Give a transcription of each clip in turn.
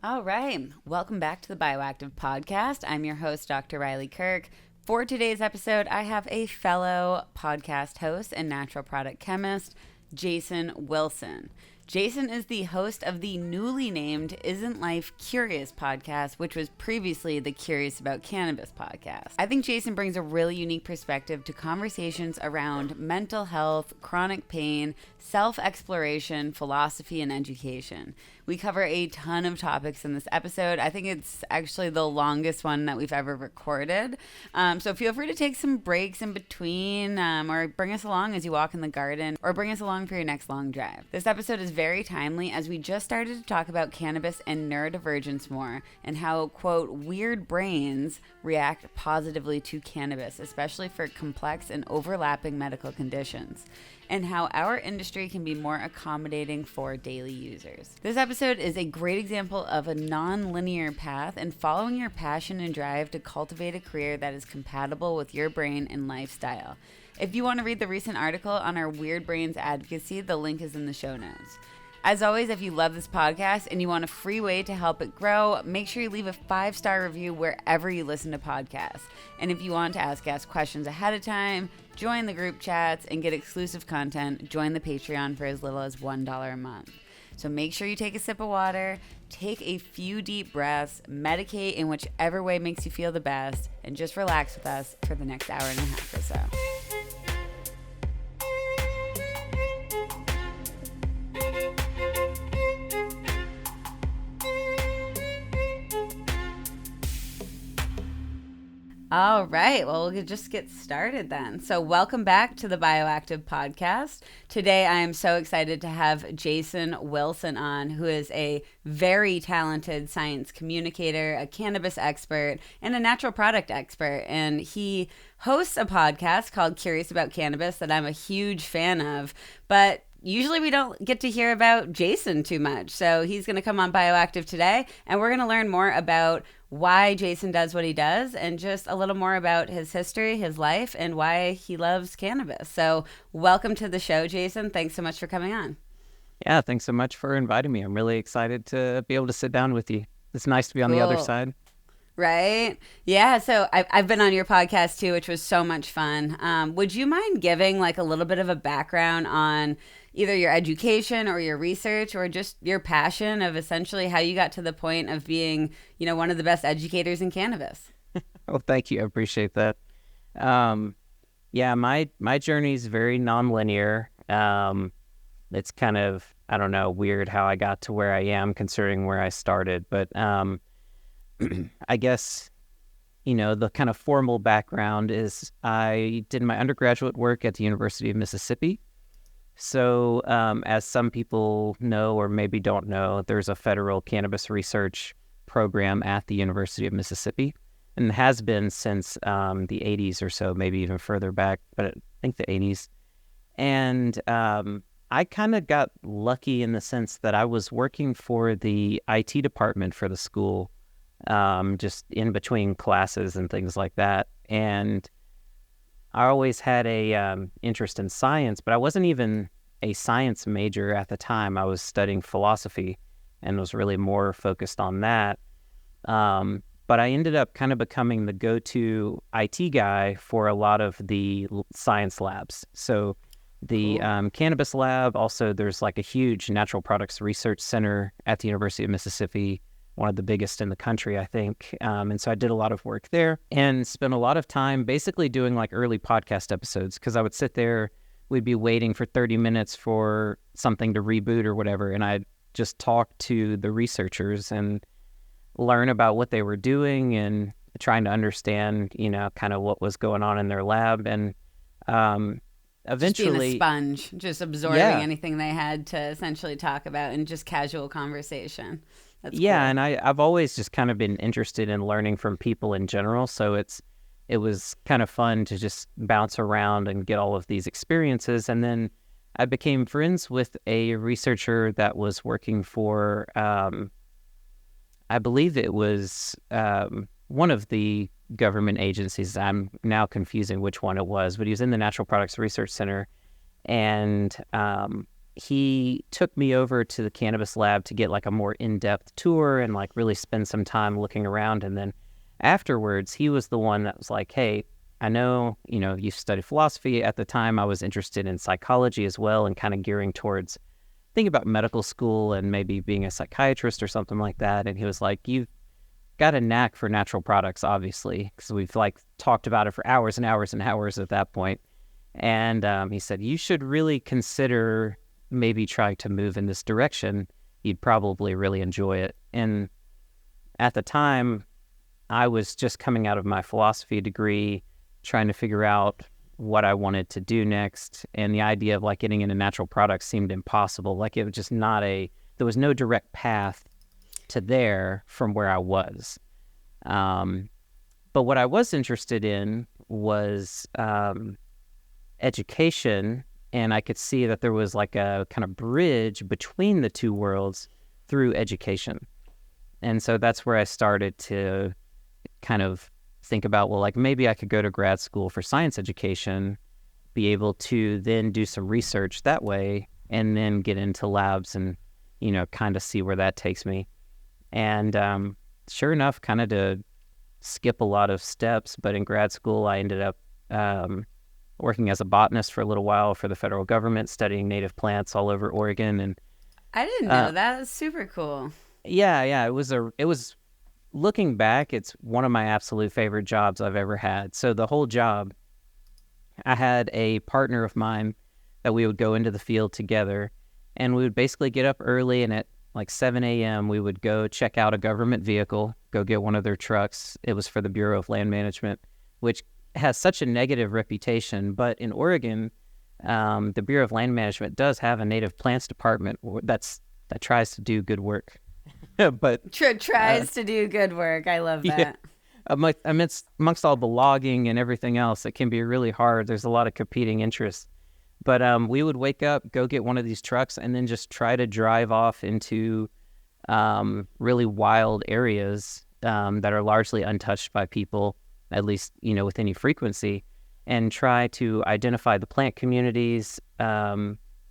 All right. Welcome back to the Bioactive Podcast. I'm your host, Dr. Riley Kirk. For today's episode, I have a fellow podcast host and natural product chemist, Jason Wilson. Jason is the host of the newly named Isn't Life Curious podcast, which was previously the Curious About Cannabis podcast. I think Jason brings a really unique perspective to conversations around mental health, chronic pain, self-exploration, philosophy, and education. We cover a ton of topics in this episode. I think it's actually the longest one that we've ever recorded. So feel free to take some breaks in between or bring us along as you walk in the garden or bring us along for your next long drive. This episode is very timely as we just started to talk about cannabis and neurodivergence more and how, quote, weird brains react positively to cannabis, especially for complex and overlapping medical conditions, and how our industry can be more accommodating for daily users. This episode is a great example of a non-linear path and following your passion and drive to cultivate a career that is compatible with your brain and lifestyle. If you want to read the recent article on our Weird Brains advocacy, the link is in the show notes. As always, if you love this podcast and you want a free way to help it grow, make sure you leave a 5-star review wherever you listen to podcasts. And if you want to ask us questions ahead of time, join the group chats, and get exclusive content, join the Patreon for as little as $1 a month. So make sure you take a sip of water, take a few deep breaths, medicate in whichever way makes you feel the best, and just relax with us for the next hour and a half or so. All right, well, we'll just get started then. So welcome back to the Bioactive Podcast. Today, I am so excited to have Jason Wilson on, who is a very talented science communicator, a cannabis expert, and a natural product expert. And he hosts a podcast called Curious About Cannabis that I'm a huge fan of, but usually we don't get to hear about Jason too much. So he's going to come on Bioactive today, and we're going to learn more about why Jason does what he does and just a little more about his history, his life, and why he loves cannabis. So welcome to the show, Jason. Thanks so much for coming on. Yeah, thanks so much for inviting me. I'm really excited to be able to sit down with you. It's nice to be on the other side. Right? Yeah, so I've been on your podcast too, which was so much fun. Would you mind giving like a little bit of a background on either your education or your research or just your passion of essentially how you got to the point of being, you know, one of the best educators in cannabis? Well, thank you. I appreciate that. Yeah, my journey is very nonlinear. It's kind of, I don't know, weird how I got to where I am considering where I started. But I guess, you know, the kind of formal background is I did my undergraduate work at the University of Mississippi. So as some people know or maybe don't know, there's a federal cannabis research program at the University of Mississippi, and has been since the 80s or so, maybe even further back, but I think the 80s. And I kind of got lucky in the sense that I was working for the IT department for the school, just in between classes and things like that. And I always had a interest in science, but I wasn't even a science major at the time. I was studying philosophy and was really more focused on that. But I ended up kind of becoming the go-to IT guy for a lot of the science labs. So the cannabis lab, also there's like a huge natural products research center at the University of Mississippi, one of the biggest in the country, I think. And so I did a lot of work there and spent a lot of time basically doing like early podcast episodes, because I would sit there, we'd be waiting for 30 minutes for something to reboot or whatever, and I'd just talk to the researchers and learn about what they were doing and trying to understand, you know, kind of what was going on in their lab. And eventually... Just being a sponge, just absorbing anything they had to essentially talk about in just casual conversation. That's cool. And I've always just kind of been interested in learning from people in general. So it was kind of fun to just bounce around and get all of these experiences. And then I became friends with a researcher that was working for, I believe it was one of the government agencies. I'm now confusing which one it was, but he was in the Natural Products Research Center. And he took me over to the cannabis lab to get like a more in-depth tour and like really spend some time looking around. And then afterwards, he was the one that was like, hey, I know, you studied philosophy. At the time, I was interested in psychology as well and kind of gearing towards thinking about medical school and maybe being a psychiatrist or something like that. And he was like, you've got a knack for natural products, obviously, because we've like talked about it for hours and hours and hours at that point. And he said, you should really consider maybe trying to move in this direction. You'd probably really enjoy it. And at the time, I was just coming out of my philosophy degree, trying to figure out what I wanted to do next. And the idea of like getting into natural products seemed impossible. Like it was just there was no direct path to there from where I was. But what I was interested in was education, and I could see that there was like a kind of bridge between the two worlds through education. And so that's where I started to kind of think about, well, like maybe I could go to grad school for science education, be able to then do some research that way, and then get into labs and, kind of see where that takes me. And sure enough, kind of to skip a lot of steps, but in grad school, I ended up working as a botanist for a little while for the federal government, studying native plants all over Oregon. And I didn't know that. That's super cool. Yeah. It was looking back, it's one of my absolute favorite jobs I've ever had. So the whole job, I had a partner of mine that we would go into the field together, and we would basically get up early, and at like 7 a.m. we would go check out a government vehicle, go get one of their trucks. It was for the Bureau of Land Management, which has such a negative reputation. But in Oregon, the Bureau of Land Management does have a native plants department that tries to do good work. But tries to do good work. I love that. Yeah. Amongst all the logging and everything else, it can be really hard. There's a lot of competing interests. But we would wake up, go get one of these trucks, and then just try to drive off into really wild areas that are largely untouched by people, at least, with any frequency, and try to identify the plant communities,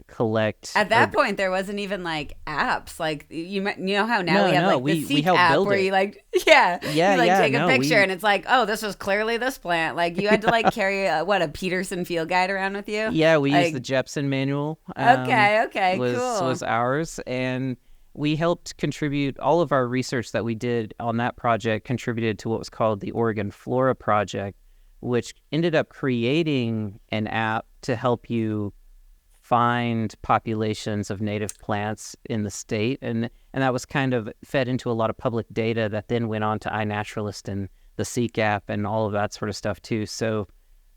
collect. At that point, there wasn't even like apps. Like you know how now we have like the Seek app where you take a picture and it's like, oh, this was clearly this plant. Like you had to like carry a Peterson field guide around with you. Yeah, we used the Jepson manual. Okay, cool. Was ours, and we helped contribute. All of our research that we did on that project contributed to what was called the Oregon Flora Project, which ended up creating an app to help you find populations of native plants in the state, and that was kind of fed into a lot of public data that then went on to iNaturalist and the Seek app and all of that sort of stuff too. So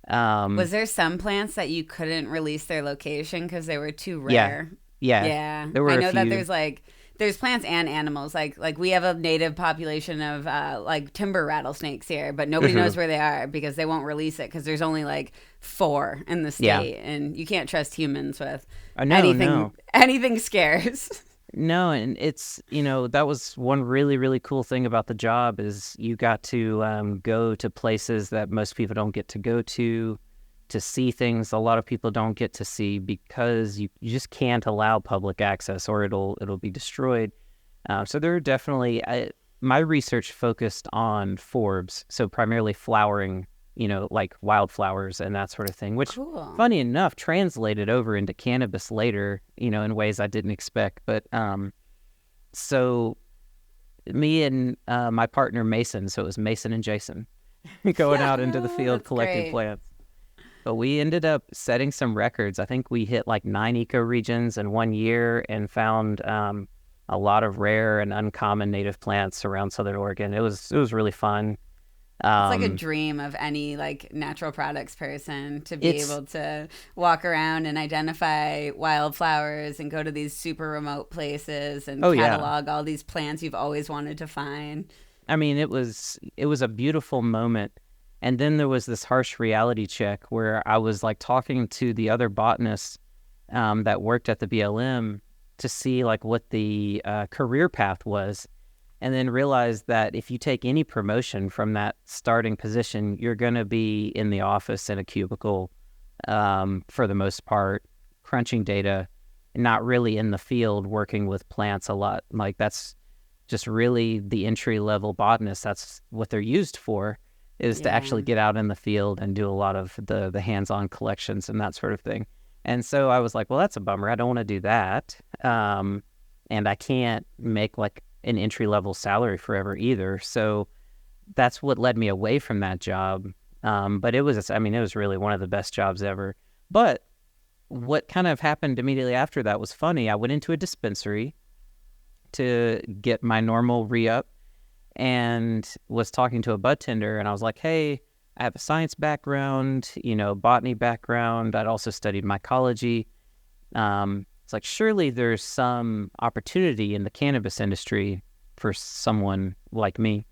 was there some plants that you couldn't release their location because they were too rare? Yeah. There were I know that there's plants and animals. Like we have a native population of like timber rattlesnakes here, but nobody knows where they are because they won't release it because there's only like 4 in the state, and you can't trust humans with anything. Anything scares. No, and it's, that was one really, really cool thing about the job is you got to go to places that most people don't get to go to see things a lot of people don't get to see because you just can't allow public access or it'll be destroyed. So there are definitely, my research focused on forbs, so primarily flowering, like wildflowers and that sort of thing, which funny enough translated over into cannabis later, in ways I didn't expect. But so me and my partner Mason, so it was Mason and Jason, going out into the field collecting plants. But we ended up setting some records. I think we hit like 9 ecoregions in 1 year and found a lot of rare and uncommon native plants around Southern Oregon. It was really fun. It's like a dream of any like natural products person to be able to walk around and identify wildflowers and go to these super remote places and catalog all these plants you've always wanted to find. I mean, it was a beautiful moment. And then there was this harsh reality check where I was like talking to the other botanists that worked at the BLM to see like what the career path was, and then realized that if you take any promotion from that starting position, you're going to be in the office in a cubicle for the most part, crunching data not really in the field working with plants a lot. Like that's just really the entry level botanists. That's what they're used for, is to actually get out in the field and do a lot of the hands-on collections and that sort of thing. And so I was like, well, that's a bummer. I don't want to do that. And I can't make like an entry level salary forever either. So that's what led me away from that job. But it was really one of the best jobs ever. But what kind of happened immediately after that was funny. I went into a dispensary to get my normal re-up and was talking to a bud tender, and I was like, hey, I have a science background, botany background. I'd also studied mycology. It's like, surely there's some opportunity in the cannabis industry for someone like me.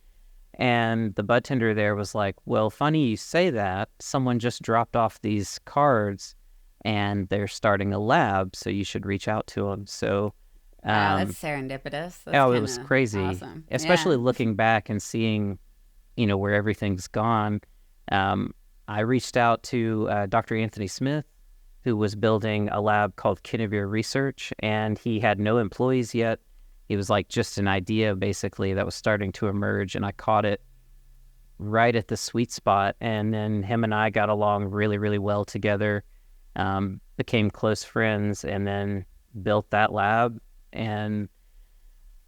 And the bud tender there was like, well, funny you say that. Someone just dropped off these cards and they're starting a lab, so you should reach out to them. So wow, that's serendipitous. That's it was crazy. Awesome. Especially looking back and seeing, where everything's gone. I reached out to Dr. Anthony Smith, who was building a lab called Cannabis Research, and he had no employees yet. It was like just an idea, basically, that was starting to emerge, and I caught it right at the sweet spot. And then him and I got along really, really well together, became close friends, and then built that lab, and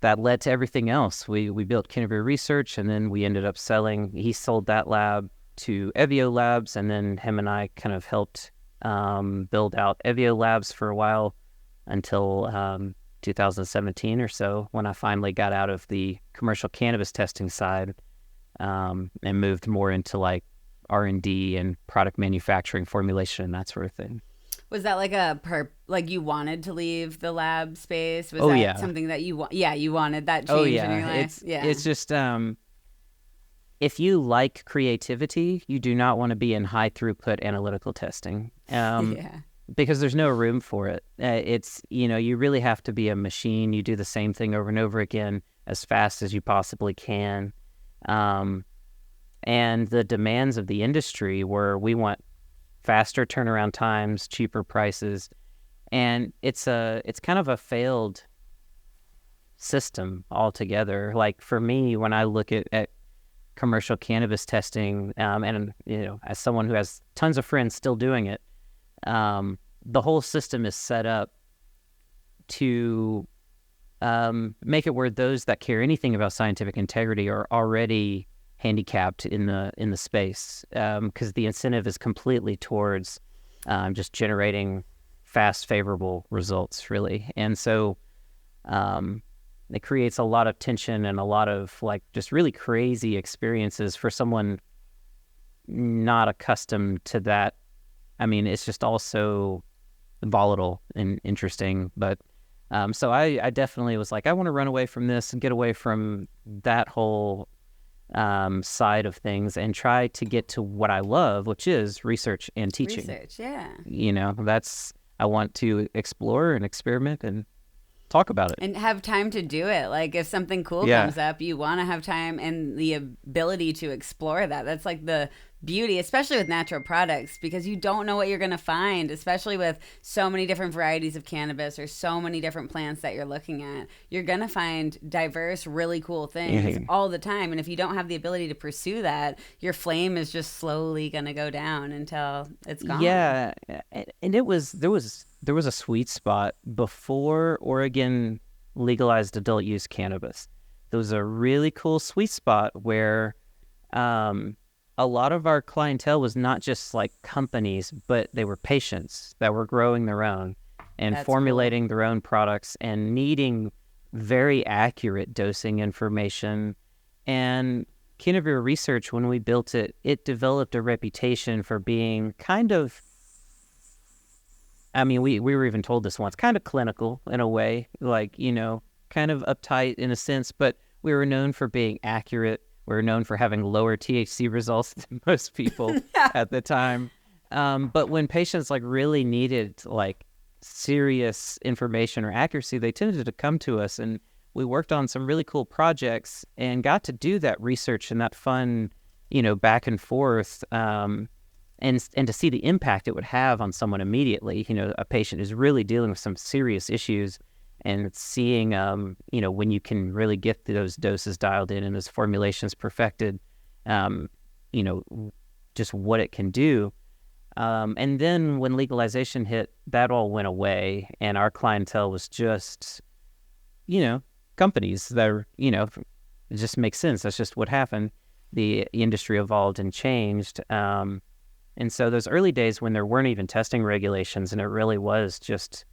that led to everything else. We built Cannabis Research, and then we ended up he sold that lab to Evio Labs, and then him and I kind of helped build out Evio Labs for a while until 2017 or so, when I finally got out of the commercial cannabis testing side and moved more into like R&D and product manufacturing, formulation, and that sort of thing. Was that like like you wanted to leave the lab space? Was that something that you wanted that change in your life? It's just if you like creativity, you do not want to be in high throughput analytical testing. Because there's no room for it. It's, you really have to be a machine. You do the same thing over and over again as fast as you possibly can. And the demands of the industry were, we want faster turnaround times, cheaper prices. And it's kind of a failed system altogether. Like for me, when I look at commercial cannabis testing, and as someone who has tons of friends still doing it, the whole system is set up to make it where those that care anything about scientific integrity are already handicapped in the space, because the incentive is completely towards just generating fast, favorable results, really. And so it creates a lot of tension and a lot of like just really crazy experiences for someone not accustomed to that. I mean, it's just also volatile and interesting. But so I definitely was like, I want to run away from this and get away from that whole side of things and try to get to what I love, which is research and teaching. Research, yeah. I want to explore and experiment and talk about it. And have time to do it. Like if something cool comes up, you want to have time and the ability to explore that. That's like the beauty, especially with natural products, because you don't know what you're going to find, especially with so many different varieties of cannabis or so many different plants that you're looking at. You're going to find diverse, really cool things all the time. And if you don't have the ability to pursue that, your flame is just slowly going to go down until it's gone. Yeah. And there was a sweet spot before Oregon legalized adult use cannabis. There was a really cool sweet spot where a lot of our clientele was not just like companies, but they were patients that were growing their own and formulating their own products and needing very accurate dosing information. And Cannabis Research, when we built it, it developed a reputation for being kind of, I mean, we were even told this once, kind of clinical in a way, like, kind of uptight in a sense, but we were known for being accurate. We were known for having lower THC results than most people at the time. But when patients like really needed like serious information or accuracy, they tended to come to us, and we worked on some really cool projects and got to do that research and that fun, back and forth and to see the impact it would have on someone immediately, a patient is really dealing with some serious issues, and seeing, when you can really get those doses dialed in and those formulations perfected, just what it can do. And then when legalization hit, that all went away, and our clientele was just, companies that are, it just makes sense. That's just what happened. The industry evolved and changed. And so those early days when there weren't even testing regulations, and it really was just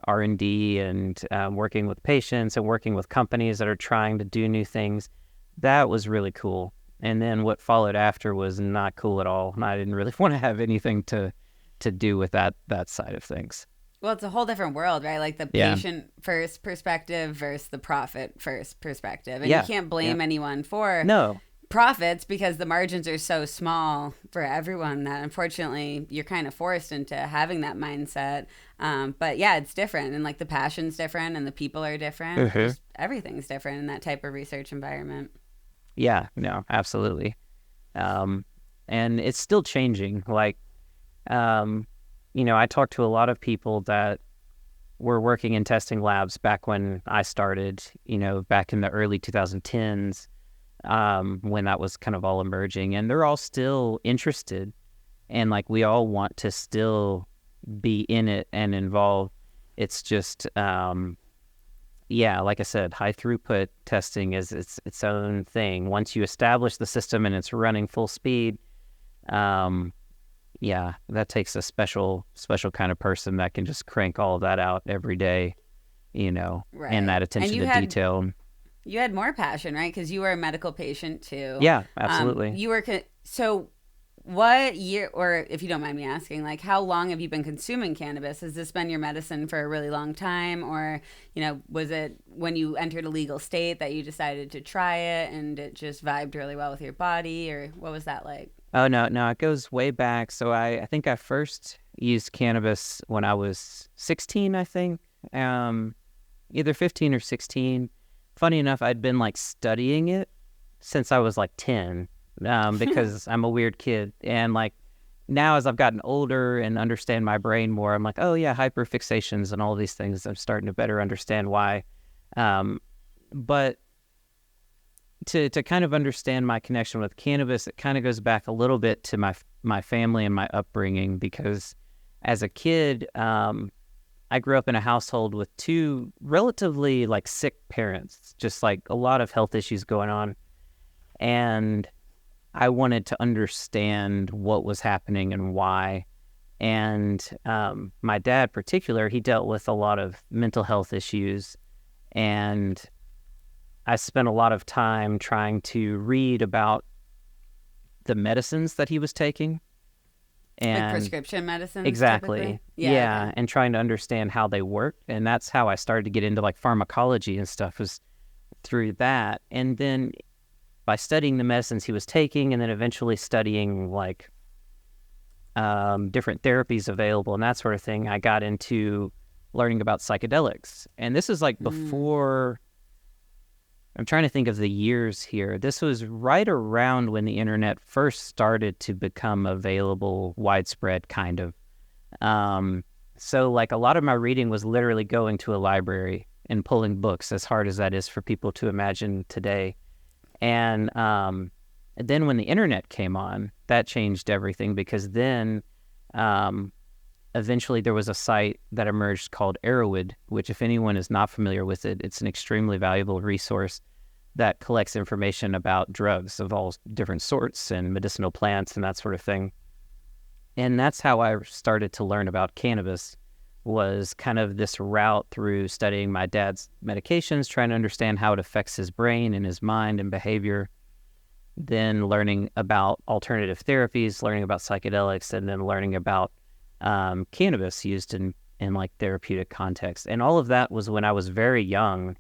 R&D and working with patients and working with companies that are trying to do new things, that was really cool. And then what followed after was not cool at all. And I didn't really want to have anything to do with that side of things. Well, it's a whole different world, right? Like the patient first perspective versus the profit first perspective. And you can't blame anyone for profits, because the margins are so small for everyone that unfortunately you're kind of forced into having that mindset. But yeah, it's different, and like the passion's different and the people are different. Just everything's different in that type of research environment. Yeah, no, absolutely. And it's still changing. Like, I talked to a lot of people that were working in testing labs back when I started, back in the early 2010s, when that was kind of all emerging, and they're all still interested, and like we all want to still be in it and involved. It's just, like I said, high throughput testing is its own thing. Once you establish the system and it's running full speed, that takes a special kind of person that can just crank all of that out every day, right. And that attention to detail. You had more passion, right? Because you were a medical patient too. Yeah, absolutely. So what year, or if you don't mind me asking, like how long have you been consuming cannabis? Has this been your medicine for a really long time? Or, was it when you entered a legal state that you decided to try it and it just vibed really well with your body? Or what was that like? Oh, no, it goes way back. So I think I first used cannabis when I was 16, I think, either 15 or 16. Funny enough, I'd been like studying it since I was like 10, because I'm a weird kid. And like now as I've gotten older and understand my brain more, I'm like, oh yeah, hyperfixations and all these things. I'm starting to better understand why. But to kind of understand my connection with cannabis, it kind of goes back a little bit to my family and my upbringing, because as a kid, I grew up in a household with two relatively like sick parents, just like a lot of health issues going on. And I wanted to understand what was happening and why. And my dad in particular, he dealt with a lot of mental health issues. And I spent a lot of time trying to read about the medicines that he was taking. And like prescription medicines? Exactly. Typically? Yeah. Okay. And trying to understand how they work. And that's how I started to get into like pharmacology and stuff, was through that. And then by studying the medicines he was taking, and then eventually studying like different therapies available and that sort of thing, I got into learning about psychedelics. And this is like before, I'm trying to think of the years here. This was right around when the internet first started to become available, widespread kind of. So like a lot of my reading was literally going to a library and pulling books, as hard as that is for people to imagine today. And then when the internet came on, that changed everything, because then eventually there was a site that emerged called Arrowwood, which if anyone is not familiar with it, it's an extremely valuable resource that collects information about drugs of all different sorts and medicinal plants and that sort of thing. And that's how I started to learn about cannabis, was kind of this route through studying my dad's medications, trying to understand how it affects his brain and his mind and behavior, then learning about alternative therapies, learning about psychedelics, and then learning about cannabis used in like therapeutic context. And all of that was when I was very young,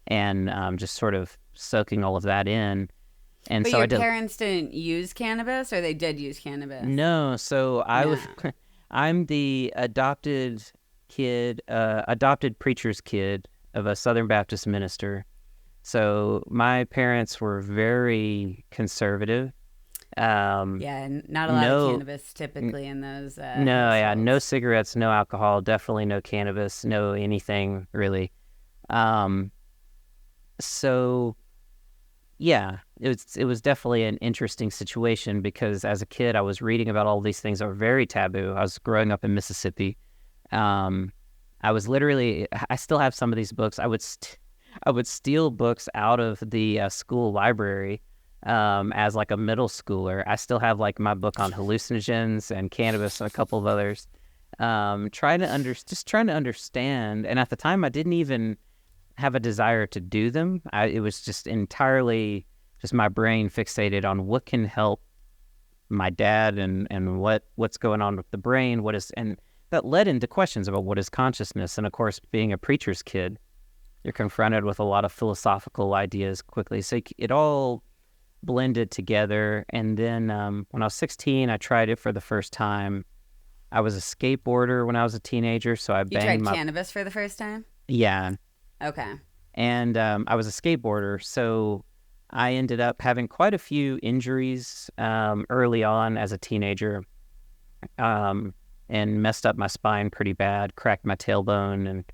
and just sort of soaking all of that in. And but so your parents didn't use cannabis, or they did use cannabis? No, so I'm the adopted preacher's kid of a Southern Baptist minister. So my parents were very conservative. Yeah, not a lot of cannabis typically in those. No cigarettes, no alcohol, definitely no cannabis, no anything really. Um, so yeah, it was definitely an interesting situation because as a kid, I was reading about all these things that were very taboo. I was growing up in Mississippi. Um, I still have some of these books. I would steal books out of the school library as like a middle schooler. I still have like my book on hallucinogens and cannabis and a couple of others. Just trying to understand. And at the time, I didn't even have a desire to do them. It was just entirely just my brain fixated on what can help my dad and what's going on with the brain, and that led into questions about what is consciousness. And of course, being a preacher's kid, you're confronted with a lot of philosophical ideas quickly. So it all blended together. And then when I was 16, I tried it for the first time. I was a skateboarder when I was a teenager, so I banged cannabis for the first time? Yeah. Okay. And I was a skateboarder, so I ended up having quite a few injuries early on as a teenager, and messed up my spine pretty bad, cracked my tailbone,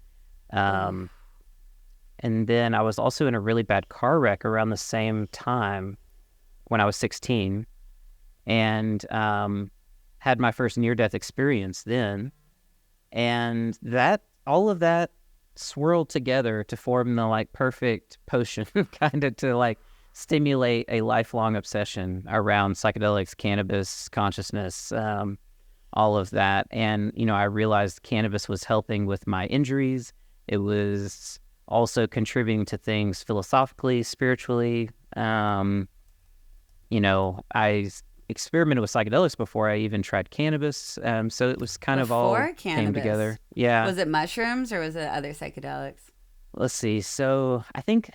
and then I was also in a really bad car wreck around the same time when I was 16, and had my first near-death experience then, and all of that swirled together to form the like perfect potion kind of to like stimulate a lifelong obsession around psychedelics, cannabis, consciousness, all of that. And I realized cannabis was helping with my injuries. It was also contributing to things philosophically, spiritually. I experimented with psychedelics before I even tried cannabis. So it was kind of all came together. Yeah. Was it mushrooms or was it other psychedelics? Let's see. So I think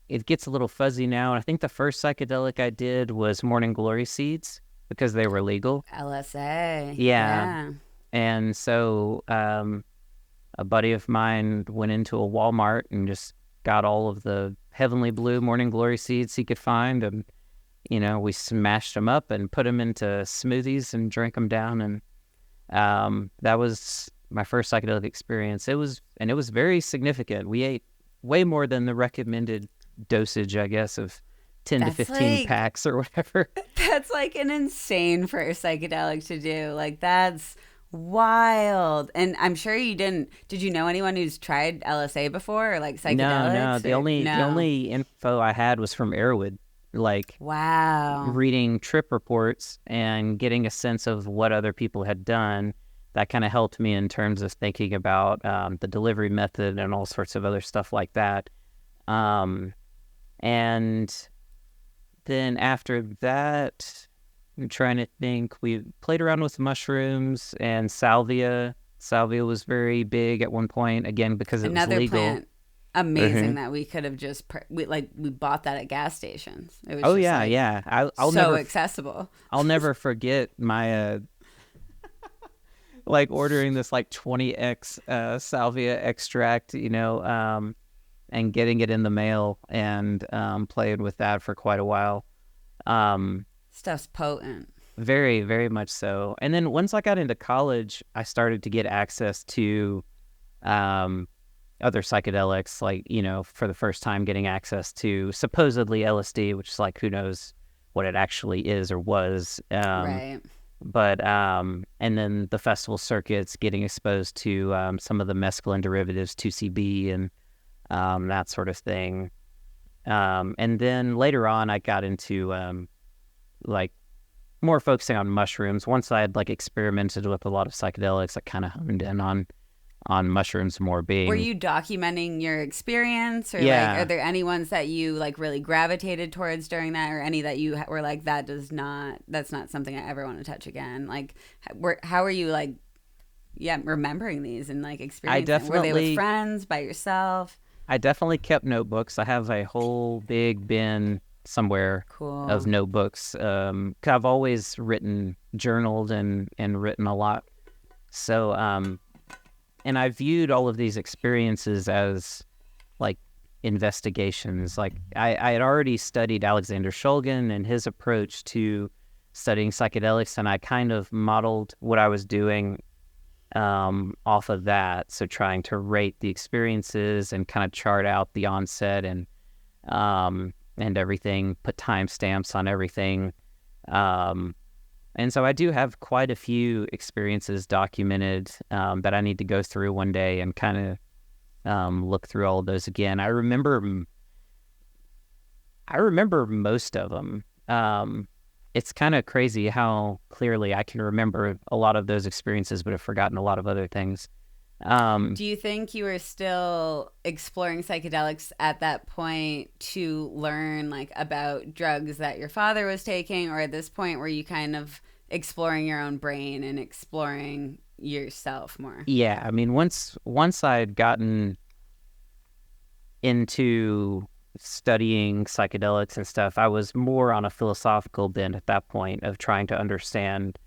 it gets a little fuzzy now. I think the first psychedelic I did was morning glory seeds because they were legal. LSA. Yeah. And so a buddy of mine went into a Walmart and just got all of the heavenly blue morning glory seeds he could find, and we smashed them up and put them into smoothies and drank them down. And that was my first psychedelic experience. It was very significant. We ate way more than the recommended dosage, I guess, of 10 to 15 packs or whatever. That's like an insane for a psychedelic to do. Like, that's wild. And I'm sure you did you know anyone who's tried LSA before, or like psychedelics? No. The only info I had was from Airwood. Like, wow, reading trip reports and getting a sense of what other people had done. That kind of helped me in terms of thinking about the delivery method and all sorts of other stuff like that. And then after that, I'm trying to think, we played around with mushrooms and salvia. Salvia was very big at one point, again, because it was legal. Plant. Amazing that we could have just we bought that at gas stations. It was I'll so accessible. I'll never forget my like ordering this like 20x salvia extract, and getting it in the mail and playing with that for quite a while. Stuff's potent. Very, very much so. And then once I got into college, I started to get access to other psychedelics, like, for the first time getting access to supposedly LSD, which is like, who knows what it actually is or was. Right. But, and then the festival circuits, getting exposed to some of the mescaline derivatives, 2CB and that sort of thing. And then later on, I got into like more focusing on mushrooms. Once I had like experimented with a lot of psychedelics, I kind of honed in on mushrooms more being. Were you documenting your experience, or like, are there any ones that you like really gravitated towards during that, or any that you were like, that's not something I ever want to touch again? Like, how are you like, remembering these and like experiencing? Were they with friends, by yourself? I definitely kept notebooks. I have a whole big bin somewhere of notebooks. I've always journaled and written a lot. So, and I viewed all of these experiences as like investigations. Like I had already studied Alexander Shulgin and his approach to studying psychedelics, and I kind of modeled what I was doing off of that. So trying to rate the experiences and kind of chart out the onset and everything, put timestamps on everything. And so I do have quite a few experiences documented that I need to go through one day and kind of look through all of those again. I remember most of them. It's kind of crazy how clearly I can remember a lot of those experiences, but have forgotten a lot of other things. Do you think you were still exploring psychedelics at that point to learn like about drugs that your father was taking, or at this point were you kind of exploring your own brain and exploring yourself more? Yeah, I mean, once I had gotten into studying psychedelics and stuff, I was more on a philosophical bent at that point of trying to understand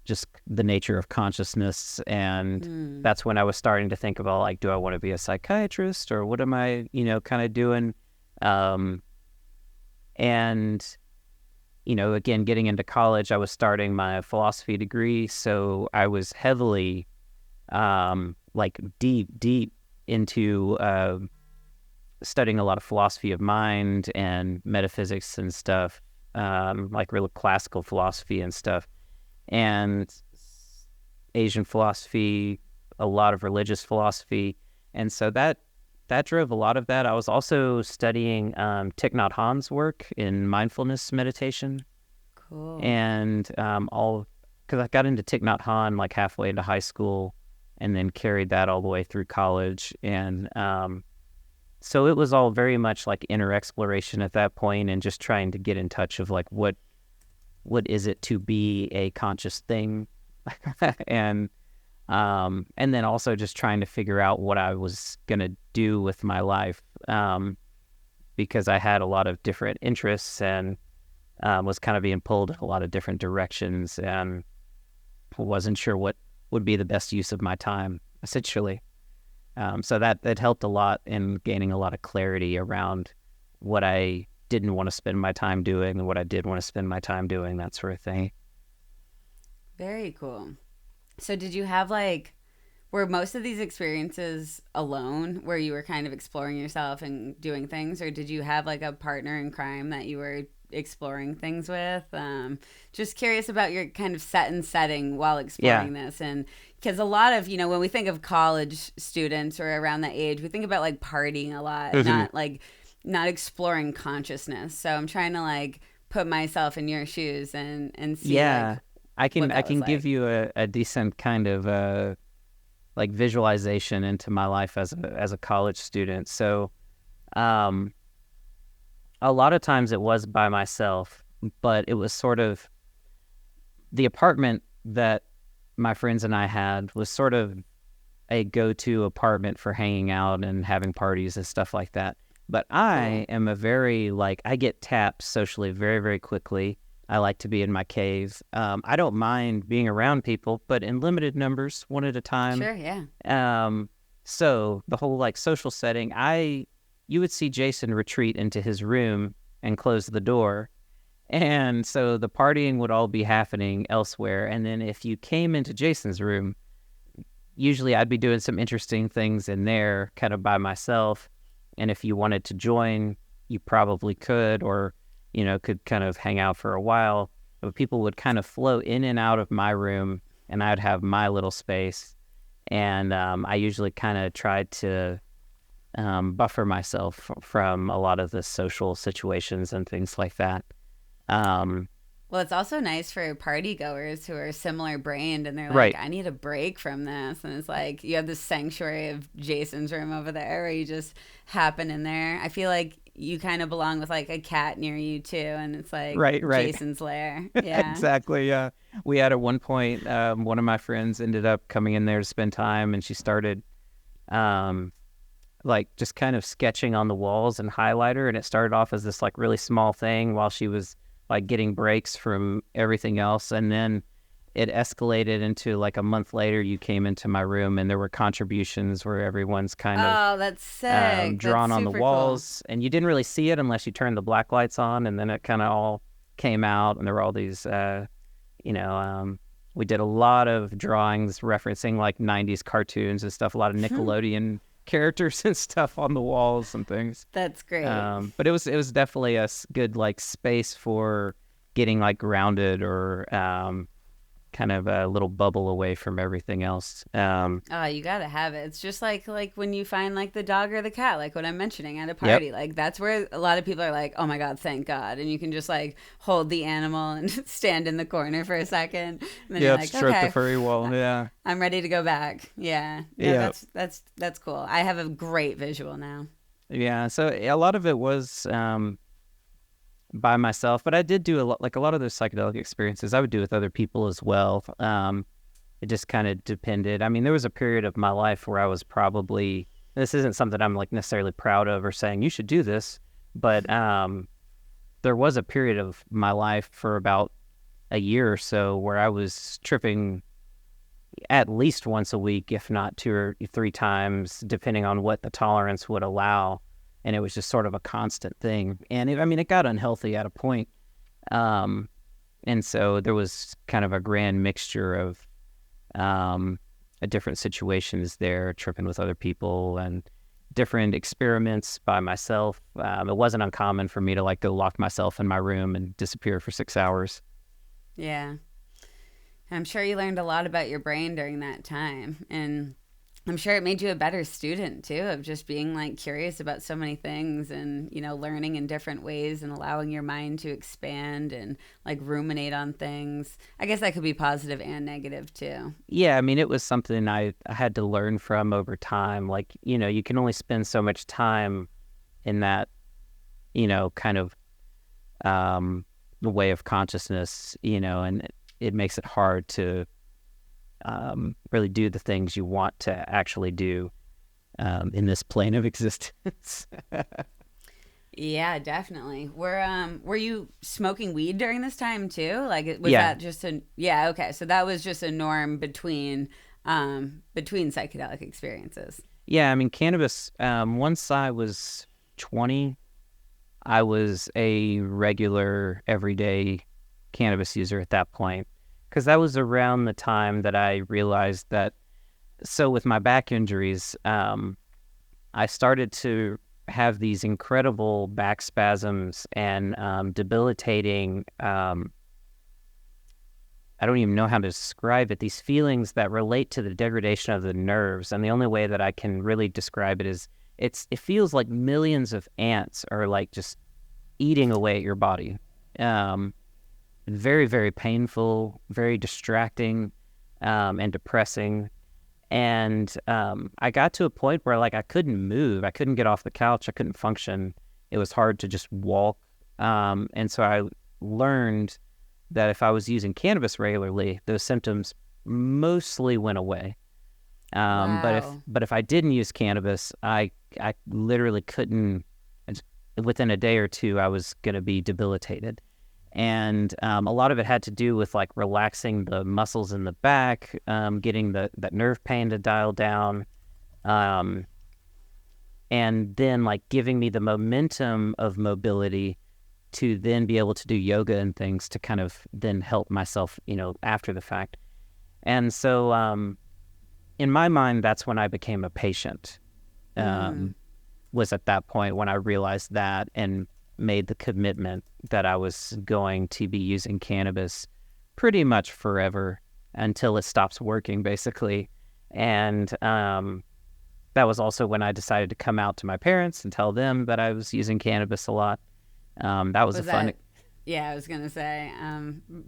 just the nature of consciousness. And that's when I was starting to think about, like, do I want to be a psychiatrist, or what am I, kind of doing? And, again, getting into college, I was starting my philosophy degree. So I was heavily, deep into studying a lot of philosophy of mind and metaphysics and stuff, like real classical philosophy and stuff, and Asian philosophy, a lot of religious philosophy. And so that drove a lot of that. I was also studying Thich Nhat Hanh's work in mindfulness meditation. Cool. And because I got into Thich Nhat Hanh like halfway into high school and then carried that all the way through college. And so it was all very much like inner exploration at that point, and just trying to get in touch of like what is it to be a conscious thing, and then also just trying to figure out what I was gonna do with my life, because I had a lot of different interests and was kind of being pulled in a lot of different directions, and wasn't sure what would be the best use of my time, essentially. So that helped a lot in gaining a lot of clarity around what I didn't want to spend my time doing and what I did want to spend my time doing, that sort of thing. Very cool. So did you have were most of these experiences alone, where you were kind of exploring yourself and doing things, or did you have like a partner in crime that you were exploring things with? Just curious about your kind of setting while exploring this. And because a lot of, when we think of college students or around that age, we think about like partying a lot, not exploring consciousness. So I'm trying to put myself in your shoes and see. I can give you a decent kind of visualization into my life as a college student. So a lot of times it was by myself, but it was sort of the apartment that my friends and I had was sort of a go-to apartment for hanging out and having parties and stuff like that. But I am a very, I get tapped socially very, very quickly. I like to be in my cave. I don't mind being around people, but in limited numbers, one at a time. Sure, yeah. So the whole social setting, you would see Jason retreat into his room and close the door. And so the partying would all be happening elsewhere. And then if you came into Jason's room, usually I'd be doing some interesting things in there kind of by myself. And if you wanted to join, you probably could, or, could kind of hang out for a while. But people would kind of flow in and out of my room, and I'd have my little space. And I usually kind of tried to buffer myself from a lot of the social situations and things like that. Well, it's also nice for party goers who are similar brained, and they're like, I need a break from this. And it's like you have this sanctuary of Jason's room over there where you just happen in there. I feel like you kind of belong with a cat near you too, and it's like Jason's lair. Yeah, exactly. Yeah, we had at one point one of my friends ended up coming in there to spend time, and she started just kind of sketching on the walls and highlighter, and it started off as this really small thing while she was getting breaks from everything else, and then it escalated into a month later you came into my room and there were contributions where everyone's kind of that's sick. drawn That's on the walls, cool. And you didn't really see it unless you turned the black lights on, and then it kind of all came out, and there were all these We did a lot of drawings referencing like 90s cartoons and stuff, a lot of Nickelodeon characters and stuff on the walls and things. That's great. But it was definitely a good like space for getting like grounded or kind of a little bubble away from everything else. Oh, you gotta have it. It's just like when you find like the dog or the cat, like what I'm mentioning at a party. Yep. Like that's where a lot of people are like, "Oh my God, thank God!" And you can just like hold the animal and stand in the corner for a second. And then you're like, stroke okay, the furry wall. Yeah, I'm ready to go back. Yeah, no, yeah. That's cool. I have a great visual now. Yeah, so a lot of it was by myself, but I did do a lot of those psychedelic experiences I would do with other people as well. It just kind of depended. I mean, there was a period of my life where I was probably, this isn't something I'm like necessarily proud of or saying you should do this, but there was a period of my life for about a year or so where I was tripping at least once a week, if not 2 or 3 times, depending on what the tolerance would allow. And it was just sort of a constant thing. And it got unhealthy at a point. And so there was kind of a grand mixture of different situations there, tripping with other people and different experiments by myself. It wasn't uncommon for me to like go lock myself in my room and disappear for 6 hours. Yeah. I'm sure you learned a lot about your brain during that time. And I'm sure it made you a better student too, of just being like curious about so many things and, learning in different ways and allowing your mind to expand and like ruminate on things. I guess that could be positive and negative too. Yeah. I mean, it was something I had to learn from over time. Like, you can only spend so much time in that, kind of the way of consciousness, and it makes it hard to really do the things you want to actually do in this plane of existence. Yeah, definitely. Were you smoking weed during this time too? Like, was Yeah. that just yeah, okay. So that was just a norm between psychedelic experiences. Yeah, I mean, cannabis, once I was 20, I was a regular, everyday cannabis user at that point. Because that was around the time that I realized that, so with my back injuries, I started to have these incredible back spasms and debilitating, I don't even know how to describe it, these feelings that relate to the degradation of the nerves. And the only way that I can really describe it is it feels like millions of ants are like just eating away at your body. Very, very painful, very distracting, and depressing. And I got to a point where like I couldn't move. I couldn't get off the couch. I couldn't function. It was hard to just walk. And so I learned that if I was using cannabis regularly, those symptoms mostly went away. Wow. But if I didn't use cannabis, I literally couldn't. Within a day or two, I was going to be debilitated. And a lot of it had to do with like relaxing the muscles in the back, getting that nerve pain to dial down, and then like giving me the momentum of mobility to then be able to do yoga and things to kind of then help myself, after the fact. And so in my mind, that's when I became a patient, was at that point when I realized that and made the commitment that I was going to be using cannabis pretty much forever until it stops working, basically. And that was also when I decided to come out to my parents and tell them that I was using cannabis a lot. That was a fun... Yeah, I was going to say,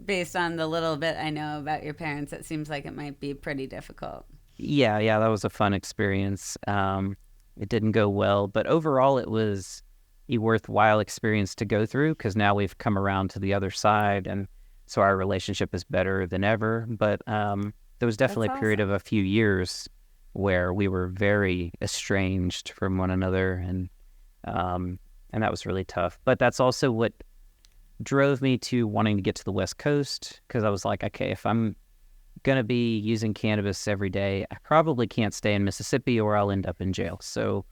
based on the little bit I know about your parents, it seems like it might be pretty difficult. Yeah, that was a fun experience. It didn't go well, but overall it was a worthwhile experience to go through because now we've come around to the other side, and so our relationship is better than ever. But there was definitely a period of a few years where we were very estranged from one another, and that was really tough. But that's also what drove me to wanting to get to the West Coast, because I was like, okay, if I'm going to be using cannabis every day, I probably can't stay in Mississippi or I'll end up in jail. So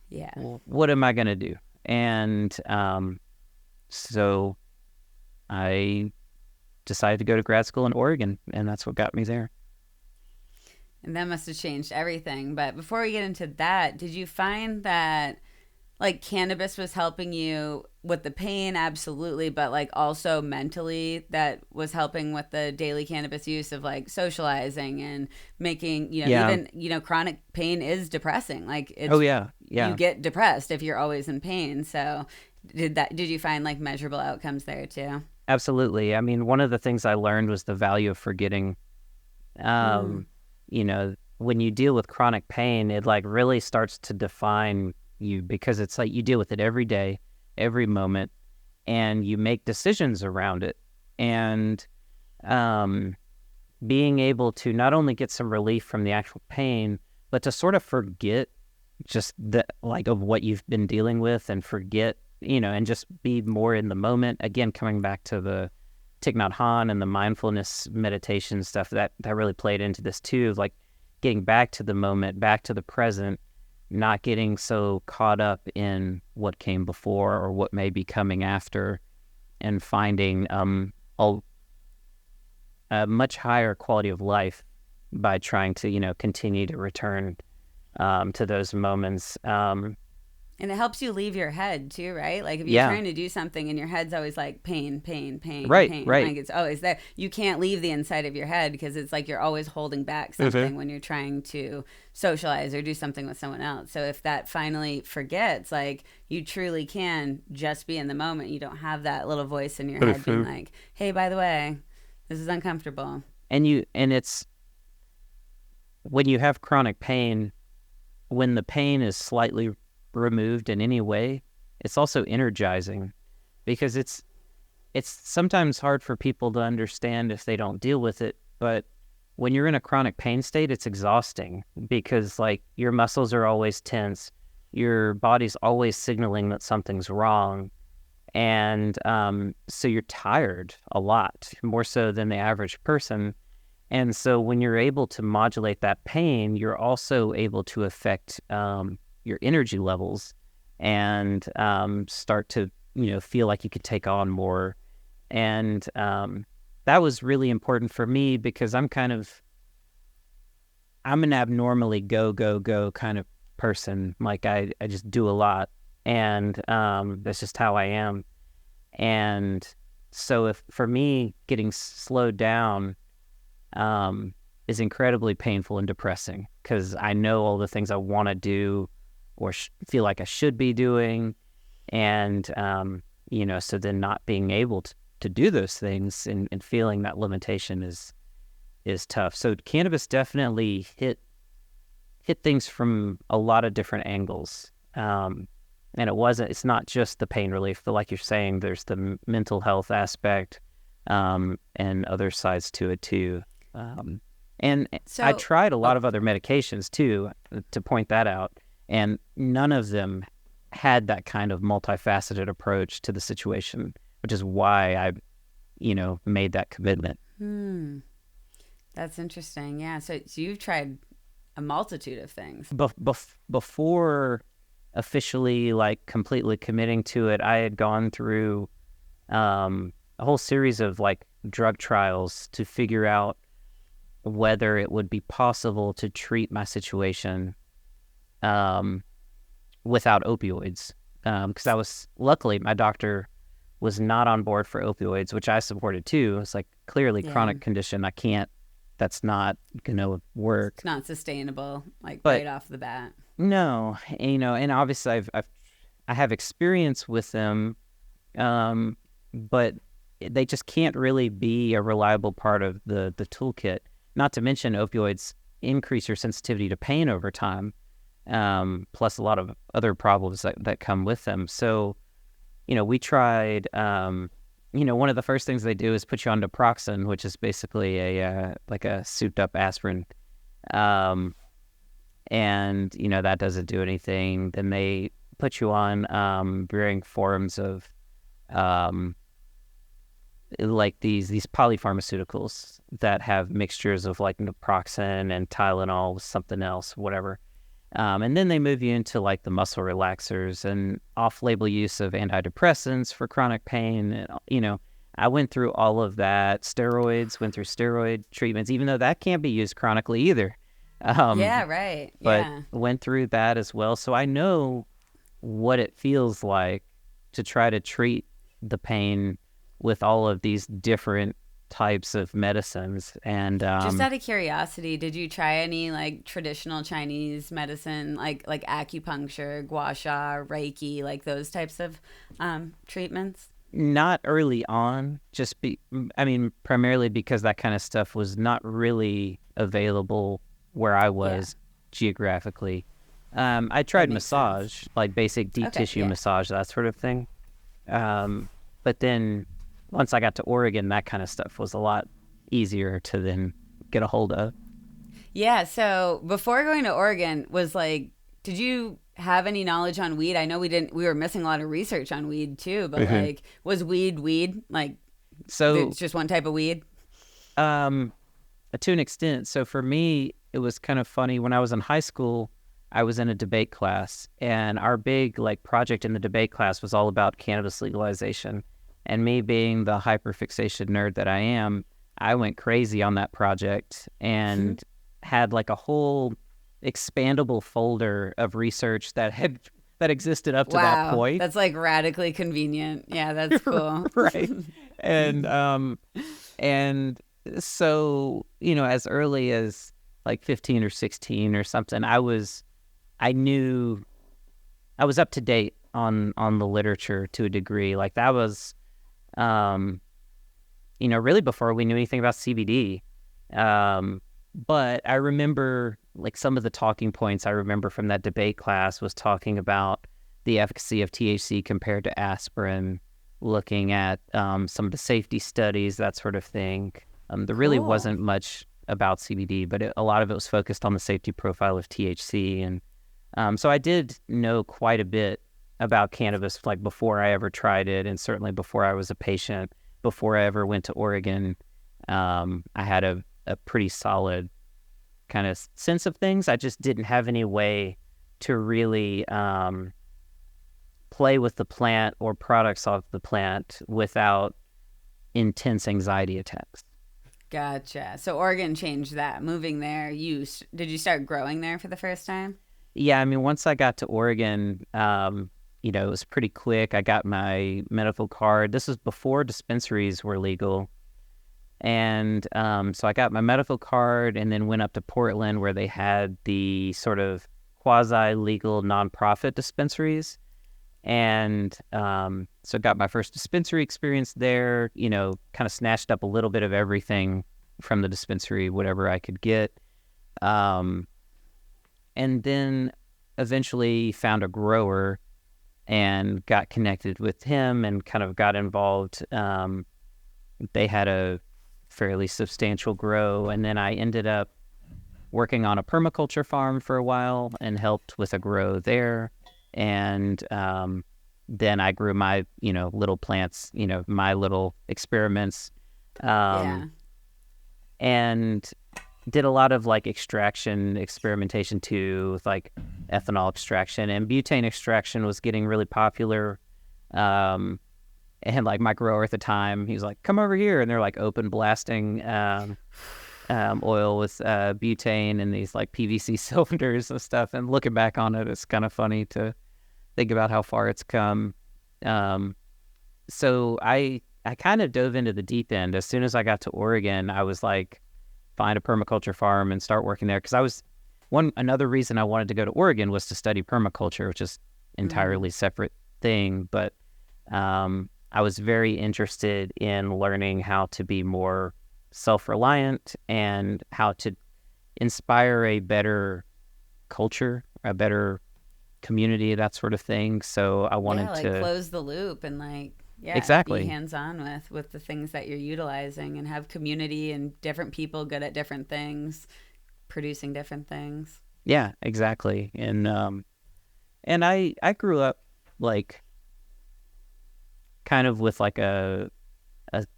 yeah, what am I going to do? And so I decided to go to grad school in Oregon, and that's what got me there. And that must have changed everything. But before we get into that, did you find that like cannabis was helping you with the pain? Absolutely. But like also mentally, that was helping with the daily cannabis use of like socializing and making, Yeah. even, chronic pain is depressing. Like Oh it's, yeah. Yeah. you get depressed if you're always in pain. So did you find like measurable outcomes there too? Absolutely. I mean, one of the things I learned was the value of forgetting. Mm. You know, when you deal with chronic pain, it like really starts to define you, because it's like you deal with it every day, every moment, and you make decisions around it. And um, being able to not only get some relief from the actual pain, but to sort of forget just the like of what you've been dealing with, and forget, and just be more in the moment. Again, coming back to the Thich Nhat Hanh and the mindfulness meditation stuff, that really played into this too, like getting back to the moment, back to the present, not getting so caught up in what came before or what may be coming after, and finding a much higher quality of life by trying to, continue to return to those moments. And it helps you leave your head too, right? Like if you're Yeah, trying to do something and your head's always like pain, pain, pain, right, pain, right. like it's always there. You can't leave the inside of your head because it's like you're always holding back something when you're trying to socialize or do something with someone else. So if that finally forgets, like you truly can just be in the moment. You don't have that little voice in your head being like, "Hey, by the way, this is uncomfortable." And it's when you have chronic pain, when the pain is slightly removed in any way, it's also energizing, because it's sometimes hard for people to understand if they don't deal with it. But when you're in a chronic pain state, it's exhausting, because like your muscles are always tense, your body's always signaling that something's wrong, and so you're tired a lot more so than the average person. And so when you're able to modulate that pain, you're also able to affect your energy levels, and start to, feel like you could take on more. And that was really important for me, because I'm an abnormally go, go, go kind of person. Like I just do a lot, and that's just how I am. And so if for me, getting slowed down is incredibly painful and depressing, because I know all the things I want to do or feel like I should be doing. And, so then not being able to do those things, and feeling that limitation is tough. So cannabis definitely hit things from a lot of different angles. And it's not just the pain relief, but like you're saying, there's the mental health aspect, and other sides to it too. And So, I tried a lot of other medications too, to point that out, and none of them had that kind of multifaceted approach to the situation, which is why I, made that commitment. that's interesting. Yeah. So you've tried a multitude of things. Before officially like completely committing to it, I had gone through a whole series of like drug trials to figure out whether it would be possible to treat my situation without opioids. Because luckily my doctor was not on board for opioids, which I supported too. It's like clearly chronic condition. That's not going to work. It's not sustainable, like But right off the bat. no, and obviously I have experience with them, but they just can't really be a reliable part of the toolkit. Not to mention opioids increase your sensitivity to pain over time, plus a lot of other problems that come with them. So, we tried, one of the first things they do is put you on naproxen, which is basically like a souped up aspirin. And, that doesn't do anything. Then they put you on varying forms of like these polypharmaceuticals that have mixtures of like naproxen and Tylenol with something else, whatever. And then they move you into like the muscle relaxers and off-label use of antidepressants for chronic pain. And, I went through all of that. Steroids, went through steroid treatments, even though that can't be used chronically either. Yeah, right. But Yeah. went through that as well. So I know what it feels like to try to treat the pain with all of these different types of medicines. And Just out of curiosity, did you try any like traditional Chinese medicine, like acupuncture, gua sha, Reiki, like those types of treatments? not early on, I mean, primarily because that kind of stuff was not really available where I Yeah, was geographically. I that tried makes sense. massage, like basic deep Okay, tissue yeah. massage, that sort of thing. But then once I got to Oregon, that kind of stuff was a lot easier to then get a hold of. Yeah, so before going to Oregon, was like, did you have any knowledge on weed? I know we were missing a lot of research on weed too, but hmm like, was weed? Like, So, it's just one type of weed? um, to an extent. So for me, it was kind of funny. When I was in high school, I was in a debate class, and our big like project in the debate class was all about cannabis legalization. And me being the hyperfixation nerd that I am, I went crazy on that project and had like a whole expandable folder of research that existed up to that Wow, point. that's like radically convenient. Yeah, that's cool. Right. And and so, as early as like 15 or 16 or something, I knew I was up to date on the literature to a degree. Like that was um really before we knew anything about CBD. But I remember like some of the talking points I remember from that debate class was talking about the efficacy of THC compared to aspirin, looking at some of the safety studies, that sort of thing. There really Cool. wasn't much about CBD, but a lot of it was focused on the safety profile of THC. And so I did know quite a bit about cannabis, like before I ever tried it, and certainly before I was a patient, before I ever went to Oregon. I had a pretty solid kind of sense of things. I just didn't have any way to really play with the plant or products of the plant without intense anxiety attacks. Gotcha. So Oregon changed that. Moving there, did you start growing there for the first time? Yeah, I mean, once I got to Oregon, it was pretty quick. I got my medical card. This was before dispensaries were legal. And so I got my medical card and then went up to Portland where they had the sort of quasi-legal nonprofit dispensaries. And so got my first dispensary experience there, kind of snatched up a little bit of everything from the dispensary, whatever I could get. Um, and then eventually found a grower and got connected with him and kind of got involved. They had a fairly substantial grow, and then I ended up working on a permaculture farm for a while and helped with a grow there. And then I grew my, little plants, my little experiments, Yeah. and did a lot of like extraction experimentation too, with like ethanol extraction, and butane extraction was getting really popular. And like my grower at the time, he was like, "Come over here," and they're like open blasting oil with butane and these like PVC cylinders and stuff. And looking back on it, it's kind of funny to think about how far it's come. So I kind of dove into the deep end. As soon as I got to Oregon, I was like, find a permaculture farm and start working there, because I was another reason I wanted to go to Oregon was to study permaculture, which is entirely separate thing. But I was very interested in learning how to be more self-reliant and how to inspire a better culture, a better community, that sort of thing. So I Yeah, wanted like to close the loop and like be exactly, hands on with the things that you're utilizing and have community and different people good at different things, producing different things. yeah, exactly. And I grew up like kind of with like a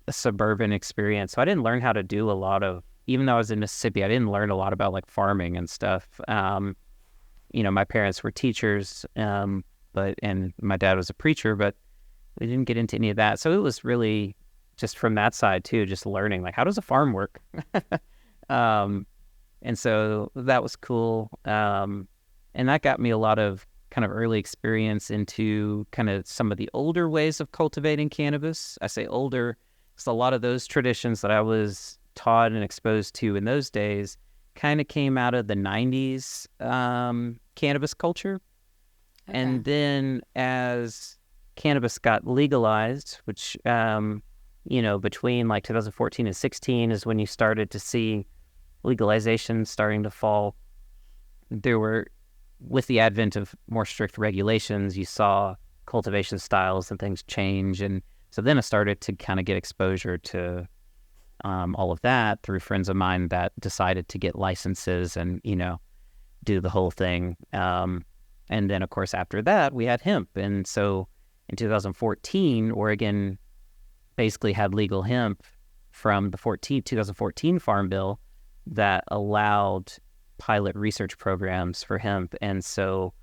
suburban experience. So I didn't learn how to do a lot of, even though I was in Mississippi, I didn't learn a lot about like farming and stuff. My parents were teachers, and my dad was a preacher, but we didn't get into any of that. So it was really just from that side too, just learning like, how does a farm work? And so that was cool. And that got me a lot of kind of early experience into kind of some of the older ways of cultivating cannabis. I say older because a lot of those traditions that I was taught and exposed to in those days kind of came out of the 90s cannabis culture. Okay. And then as cannabis got legalized, which, between like 2014 and 16 is when you started to see legalization starting to fall. There were, with the advent of more strict regulations, you saw cultivation styles and things change. And so then I started to kind of get exposure to all of that through friends of mine that decided to get licenses and, do the whole thing. And then, of course, after that, we had hemp. And so in 2014, Oregon basically had legal hemp from the 2014 Farm Bill that allowed pilot research programs for hemp. And so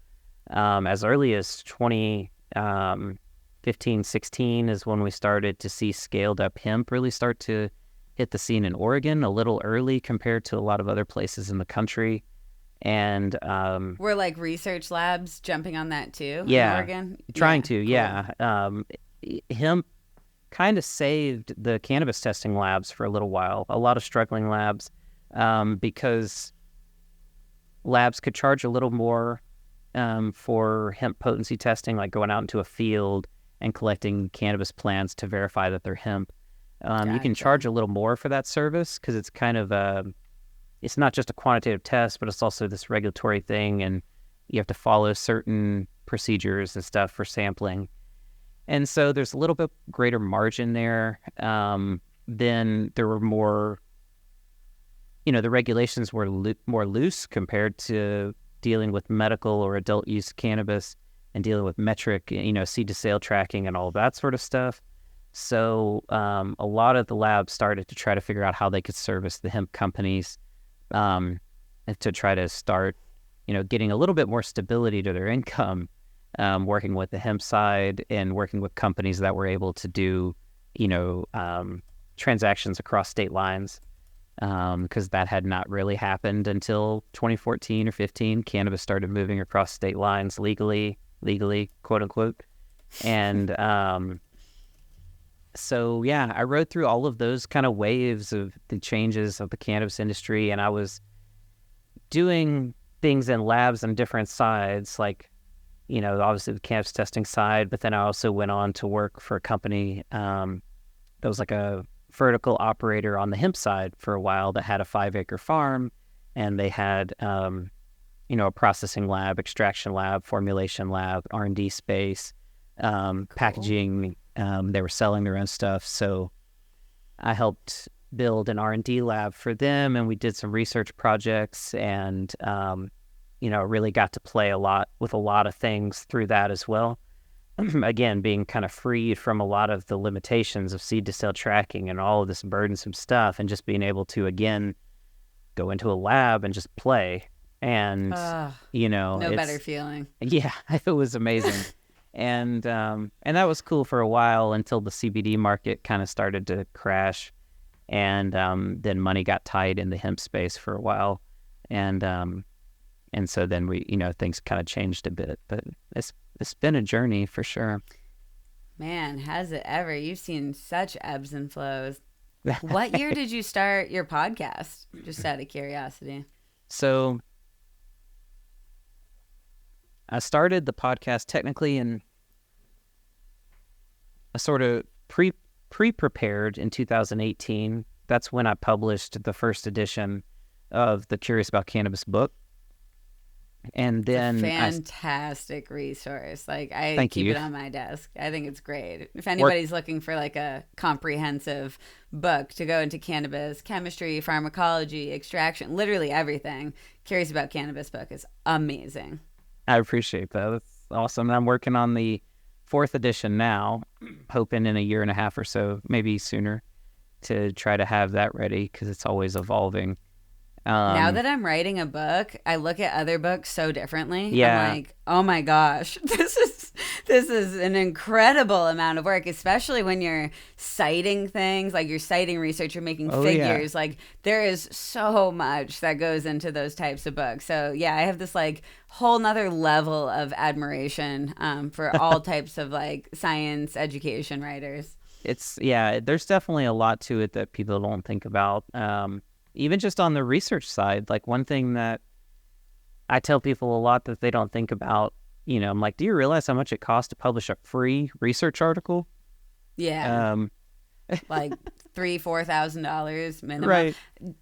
as early as 2015, 16 is when we started to see scaled up hemp really start to hit the scene in Oregon a little early compared to a lot of other places in the country. And were like research labs jumping on that too in Oregon? Trying to, cool. Hemp kind of saved the cannabis testing labs for a little while, a lot of struggling labs, because labs could charge a little more for hemp potency testing, like going out into a field and collecting cannabis plants to verify that they're hemp. Gotcha. You can charge a little more for that service because it's kind of it's not just a quantitative test, but it's also this regulatory thing, and you have to follow certain procedures and stuff for sampling. And so there's a little bit greater margin there. Then there were more, the regulations were more loose compared to dealing with medical or adult use cannabis and dealing with metric, seed to sale tracking and all of that sort of stuff. So a lot of the labs started to try to figure out how they could service the hemp companies to try to start, getting a little bit more stability to their income, working with the hemp side and working with companies that were able to do, transactions across state lines, because that had not really happened until 2014 or 15. Cannabis started moving across state lines legally, quote unquote. And so, yeah, I rode through all of those kind of waves of the changes of the cannabis industry, and I was doing things in labs on different sides, like, obviously the cannabis testing side, but then I also went on to work for a company that was like a vertical operator on the hemp side for a while that had a 5-acre farm, and they had, a processing lab, extraction lab, formulation lab, R&D space, cool. Packaging. They were selling their own stuff. So I helped build an R&D lab for them, and we did some research projects, and, really got to play a lot with a lot of things through that as well. Again, being kind of freed from a lot of the limitations of seed to sale tracking and all of this burdensome stuff, and just being able to, again, go into a lab and just play. And, no better feeling. Yeah, it was amazing. And that was cool for a while until the CBD market kind of started to crash, and then money got tight in the hemp space for a while, and so then we, things kind of changed a bit. But it's been a journey for sure. Man, has it ever? You've seen such ebbs and flows. What year did you start your podcast? Just out of curiosity. So I started the podcast technically in a sort of pre-prepared in 2018. That's when I published the first edition of the Curious About Cannabis book. And then fantastic resource. Like, I keep it on my desk. I think it's great. If anybody's looking for like a comprehensive book to go into cannabis, chemistry, pharmacology, extraction, literally everything, Curious About Cannabis book is amazing. I appreciate that. That's awesome. I'm working on the 4th edition now, hoping in a year and a half or so, maybe sooner, to try to have that ready, because it's always evolving. Now that I'm writing a book, I look at other books so differently. Yeah. I'm like, oh my gosh, this This is an incredible amount of work, especially when you're citing things, like you're citing research, you're making figures. Yeah. Like there is so much that goes into those types of books. So yeah, I have this like whole nother level of admiration for all types of like science education writers. There's definitely a lot to it that people don't think about. Even just on the research side, like one thing that I tell people a lot that they don't think about, I'm like, do you realize how much it costs to publish a free research article? Yeah. Like $3,000-$4,000 minimum. Right.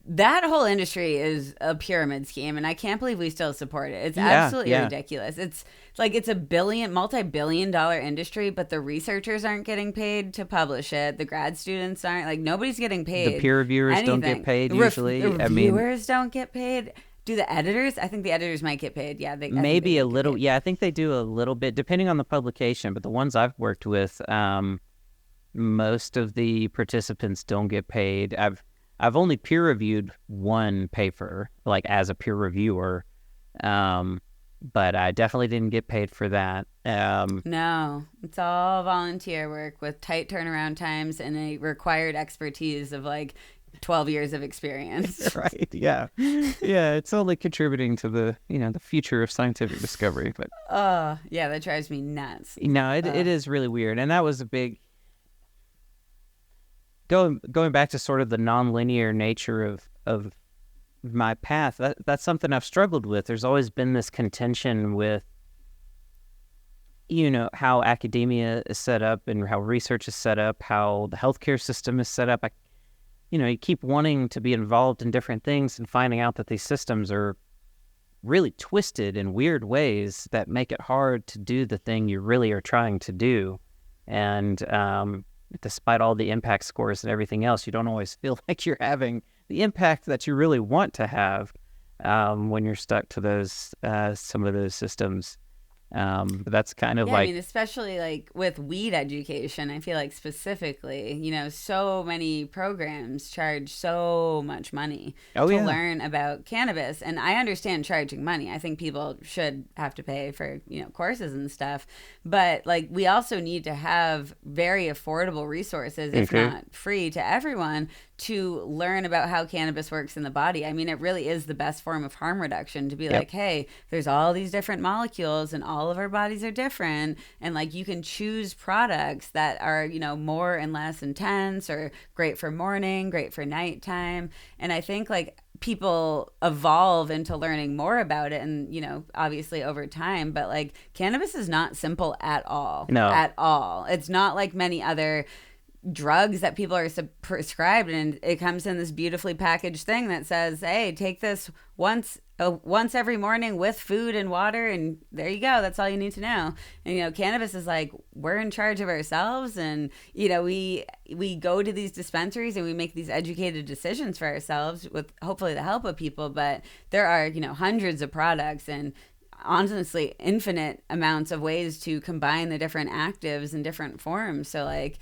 That whole industry is a pyramid scheme, and I can't believe we still support it. It's absolutely ridiculous. It's like it's a multi-billion-dollar industry, but the researchers aren't getting paid to publish it. The grad students aren't. Like nobody's getting paid. The peer reviewers don't get paid usually. The reviewers don't get paid. Do the editors? I think the editors might get paid. Yeah, maybe a little. Yeah, I think they do a little bit, depending on the publication. But the ones I've worked with, most of the participants don't get paid. I've only peer reviewed one paper, like as a peer reviewer, but I definitely didn't get paid for that. No, it's all volunteer work with tight turnaround times and a required expertise of like 12 years of experience. Right. Yeah. Yeah. It's only contributing to the, the future of scientific discovery. But yeah, that drives me nuts. No, it is really weird. And that was a big going back to sort of the nonlinear nature of my path. That's something I've struggled with. There's always been this contention with, how academia is set up and how research is set up, how the healthcare system is set up. You keep wanting to be involved in different things and finding out that these systems are really twisted in weird ways that make it hard to do the thing you really are trying to do. And despite all the impact scores and everything else, you don't always feel like you're having the impact that you really want to have when you're stuck to those some of those systems. But that's kind of I mean, especially like with weed education, I feel like specifically, so many programs charge so much money to learn about cannabis. And I understand charging money. I think people should have to pay for, courses and stuff. But like, we also need to have very affordable resources, if not free to everyone, to learn about how cannabis works in the body. I mean, it really is the best form of harm reduction to be like, hey, there's all these different molecules and all of our bodies are different. And like, you can choose products that are, more and less intense or great for morning, great for nighttime. And I think like people evolve into learning more about it and, obviously over time, but like cannabis is not simple at all. No. At all. It's not like many other drugs that people are prescribed, and it comes in this beautifully packaged thing that says, hey, take this once every morning with food and water, and there you go. That's all you need to know. And cannabis is like, we're in charge of ourselves, and we go to these dispensaries and we make these educated decisions for ourselves with hopefully the help of people. But there are hundreds of products and honestly infinite amounts of ways to combine the different actives in different forms. So like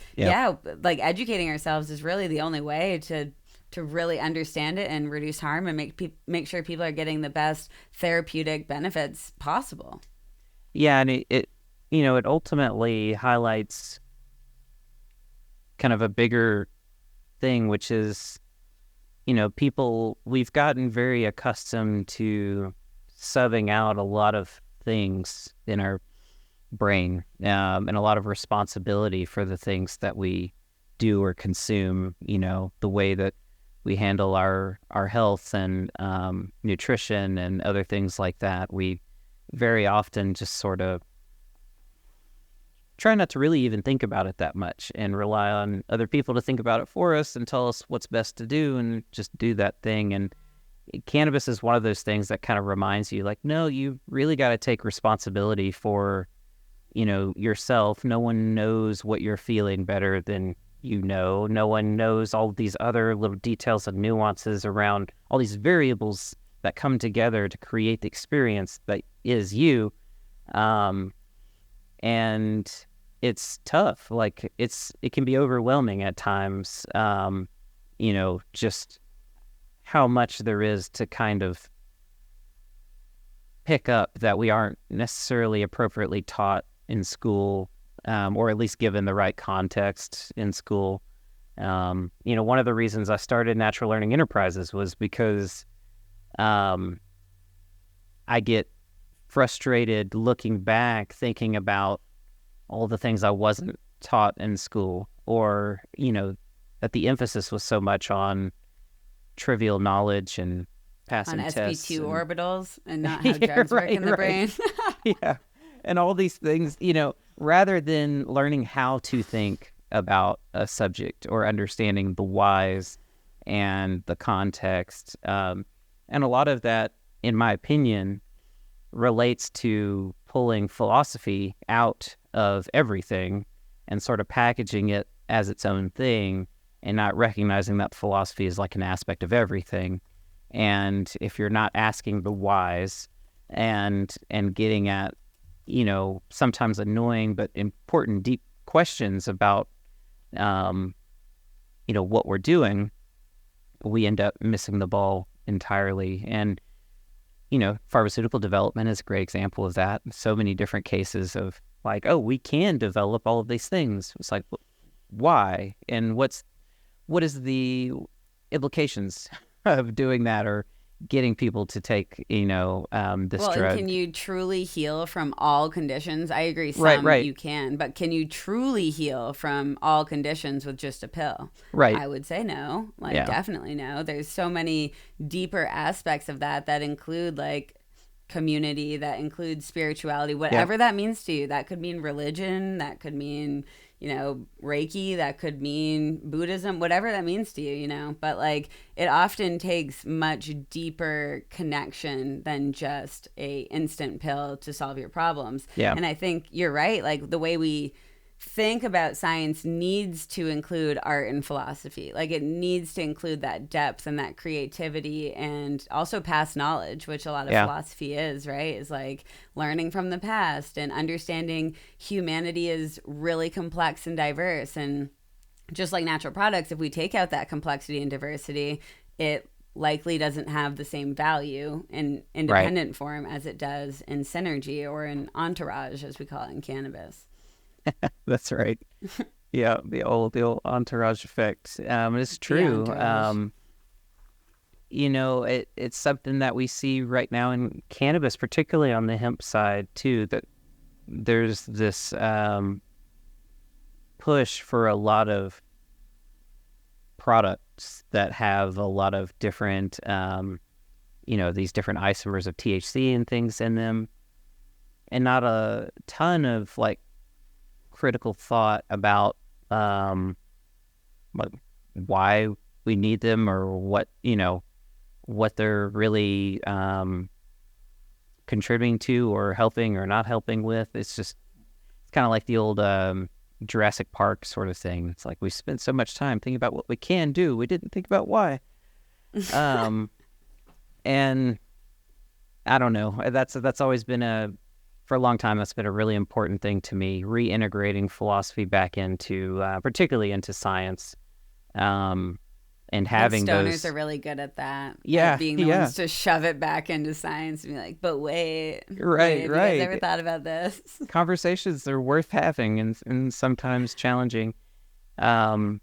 like educating ourselves is really the only way to really understand it and reduce harm and make sure people are getting the best therapeutic benefits possible. Yeah, and it ultimately highlights kind of a bigger thing, which is we've gotten very accustomed to subbing out a lot of things in our brain and a lot of responsibility for the things that we do or consume, the way that we handle our health and nutrition and other things like that. We very often just sort of try not to really even think about it that much and rely on other people to think about it for us and tell us what's best to do and just do that thing. And cannabis is one of those things that kind of reminds you, like, no, you really got to take responsibility for, yourself. No one knows what you're feeling better than no one knows all these other little details and nuances around all these variables that come together to create the experience that is you. And it's tough. Like it can be overwhelming at times, just how much there is to kind of pick up that we aren't necessarily appropriately taught in school, or at least given the right context in school. One of the reasons I started Natural Learning Enterprises was because I get frustrated looking back, thinking about all the things I wasn't taught in school, or, that the emphasis was so much on trivial knowledge and passing on tests. sp2 orbitals and not how Yeah, drugs work in the brain. Yeah. And all these things, rather than learning how to think about a subject or understanding the whys and the context. And a lot of that, in my opinion, relates to pulling philosophy out of everything and sort of packaging it as its own thing and not recognizing that philosophy is like an aspect of everything. And if you're not asking the whys and getting at, sometimes annoying but important deep questions about, what we're doing, we end up missing the ball entirely. And, pharmaceutical development is a great example of that. So many different cases of like, oh, we can develop all of these things. It's like, why? And what is the implications of doing that, or getting people to take, this Well, drug? and can you truly heal from all conditions? I agree, some Right. you can, but can you truly heal from all conditions with just a pill? Right. I would say no, Yeah. definitely no. There's so many deeper aspects of that include like community, that includes spirituality, whatever that means to you. That could mean religion, that could mean, Reiki, that could mean Buddhism, whatever that means to you, but like it often takes much deeper connection than just a instant pill to solve your problems. Yeah. And I think you're right. Like the way we think about science needs to include art and philosophy. Like it needs to include that depth and that creativity, and also past knowledge, which a lot of philosophy is, right? Is like learning from the past and understanding humanity is really complex and diverse. And just like natural products, if we take out that complexity and diversity, it likely doesn't have the same value in independent form as it does in synergy or in entourage, as we call it in cannabis. That's right. Yeah, the old entourage effect. It's true. It's something that we see right now in cannabis, particularly on the hemp side too, that there's this push for a lot of products that have a lot of different, these different isomers of THC and things in them, and not a ton of like critical thought about why we need them, or what they're really contributing to or helping or not helping with. It's kind of like the old Jurassic Park sort of thing. It's like we spent so much time thinking about what we can do, we didn't think about why. And I don't know, that's always been for a long time, that's been a really important thing to me, reintegrating philosophy back into, particularly into science, and having stoners those. are really good at that. Yeah, at being the ones to shove it back into science and be like, but wait, right. Have you guys ever thought about this? Conversations are worth having and sometimes challenging. But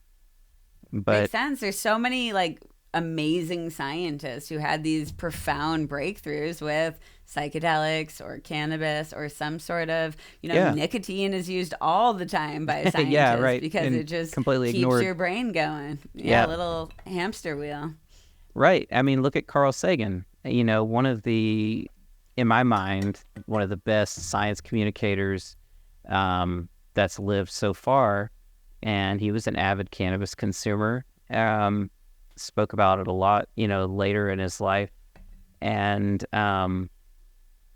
makes sense. There's so many like amazing scientists who had these profound breakthroughs with psychedelics or cannabis or some sort of, nicotine is used all the time by scientists because and it just completely keeps ignored. your brain going. A little hamster wheel. Right. I mean, look at Carl Sagan. In my mind, one of the best science communicators that's lived so far. And he was an avid cannabis consumer. Spoke about it a lot, later in his life. And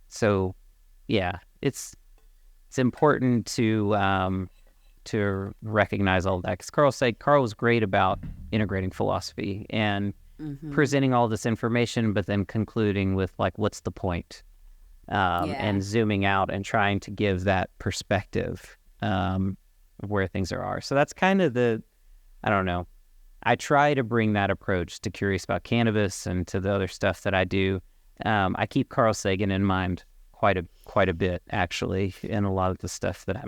so, yeah, it's important to recognize all that, because Carl was great about integrating philosophy and presenting all this information, but then concluding with like, what's the point? And zooming out and trying to give that perspective of where things are. So that's kind of I don't know. I try to bring that approach to Curious About Cannabis and to the other stuff that I do. I keep Carl Sagan in mind quite a bit, actually, in a lot of the stuff that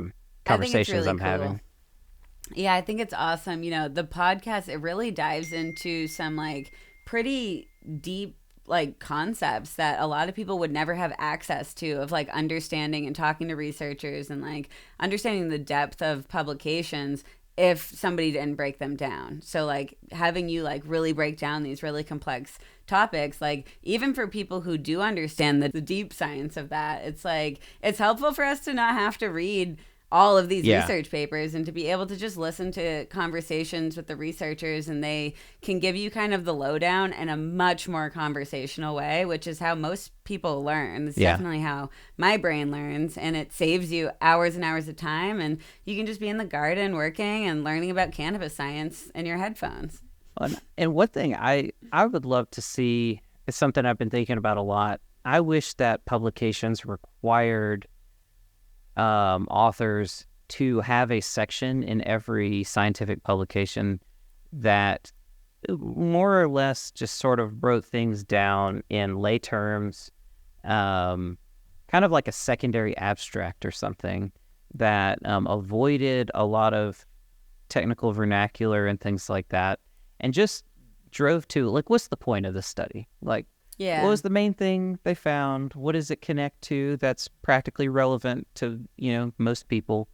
conversations I'm having. Yeah, I think it's awesome. The podcast, it really dives into some like pretty deep like concepts that a lot of people would never have access to, of like understanding and talking to researchers and like understanding the depth of publications if somebody didn't break them down. So like having you like really break down these really complex topics, like even for people who do understand the deep science of that, it's like it's helpful for us to not have to read all of these research papers and to be able to just listen to conversations with the researchers, and they can give you kind of the lowdown in a much more conversational way, which is how most people learn. It's definitely how my brain learns, and it saves you hours and hours of time, and you can just be in the garden working and learning about cannabis science in your headphones. And one thing I would love to see is something I've been thinking about a lot. I wish that publications required authors to have a section in every scientific publication that more or less just sort of wrote things down in lay terms, kind of like a secondary abstract or something that avoided a lot of technical vernacular and things like that, and just drove to, like, what's the point of this study? Like, what was the main thing they found? What does it connect to that's practically relevant to, most people?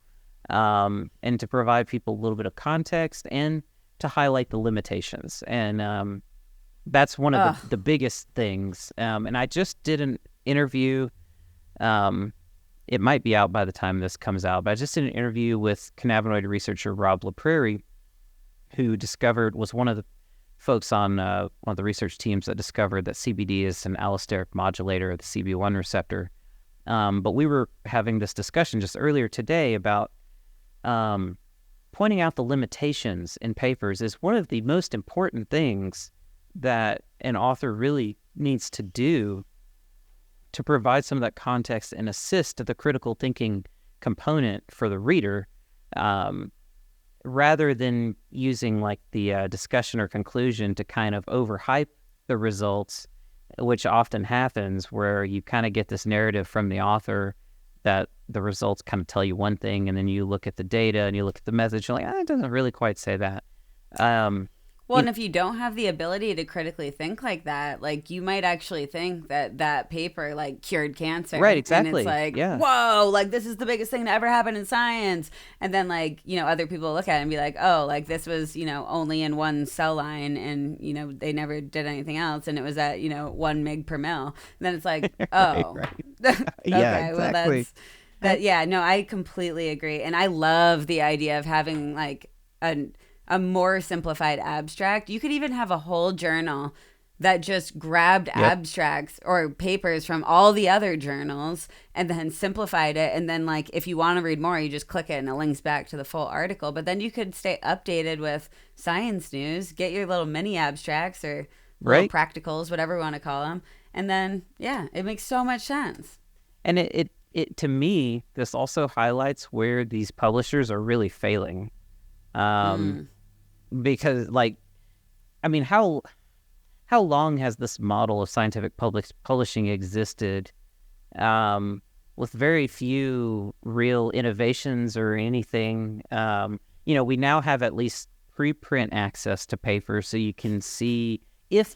And to provide people a little bit of context and to highlight the limitations. And that's one of the biggest things. And I just did an interview. It might be out by the time this comes out, but I just did an interview with cannabinoid researcher Rob LaPrairie, who was one of the folks on one of the research teams that discovered that CBD is an allosteric modulator of the CB1 receptor. But we were having this discussion just earlier today about pointing out the limitations in papers is one of the most important things that an author really needs to do to provide some of that context and assist to the critical thinking component for the reader, rather than using like the discussion or conclusion to kind of overhype the results, which often happens where you kind of get this narrative from the author that the results kind of tell you one thing, and then you look at the data and you look at the message, you're like, it doesn't really quite say that. And if you don't have the ability to critically think like that, like you might actually think that paper like cured cancer. Right, exactly. And it's like, whoa, like this is the biggest thing to ever happen in science. And then like, other people look at it and be like, oh, like this was, only in one cell line and, they never did anything else. And it was at, 1 mg per mil. And then it's like, oh, right. Okay, exactly. Well, I completely agree. And I love the idea of having like a more simplified abstract. You could even have a whole journal that just grabbed abstracts or papers from all the other journals and then simplified it. And then like, if you want to read more, you just click it and it links back to the full article. But then you could stay updated with science news, get your little mini abstracts or little practicals, whatever you want to call them. And then, it makes so much sense. And it to me, this also highlights where these publishers are really failing. Because like, I mean, how long has this model of scientific publishing existed, with very few real innovations or anything? We now have at least preprint access to papers, so you can see if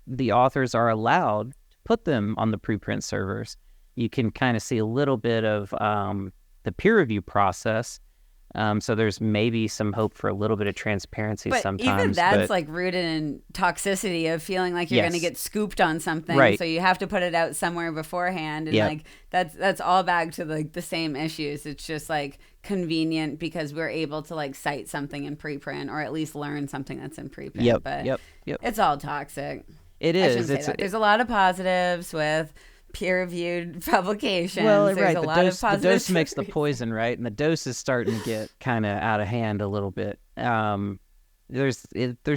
the authors are allowed to put them on the preprint servers, you can kind of see a little bit of the peer review process. So there's maybe some hope for a little bit of transparency sometimes. Even that's like rooted in toxicity of feeling like you're going to get scooped on something. Right. So you have to put it out somewhere beforehand. And like that's all back to like the same issues. It's just like convenient because we're able to like cite something in preprint or at least learn something that's in preprint. But it's all toxic. It is. There's a lot of positives with peer-reviewed publications. Well, there's a lot of positives. The dose makes the poison, right? And the dose is starting to get kind of out of hand a little bit. There's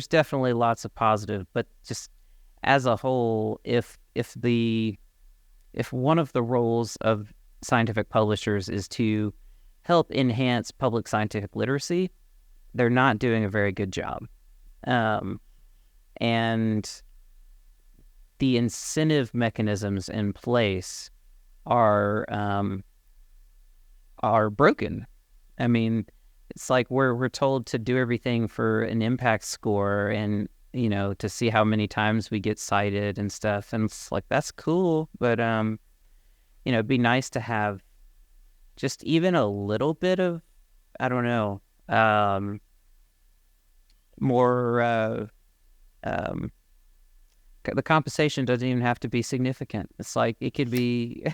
definitely lots of positive, but just as a whole, if one of the roles of scientific publishers is to help enhance public scientific literacy, they're not doing a very good job. And the incentive mechanisms in place are broken. I mean, it's like we're told to do everything for an impact score and, to see how many times we get cited and stuff. And it's like, that's cool. But, it'd be nice to have just even a little bit of, I don't know, more, the compensation doesn't even have to be significant. It's like, it could be,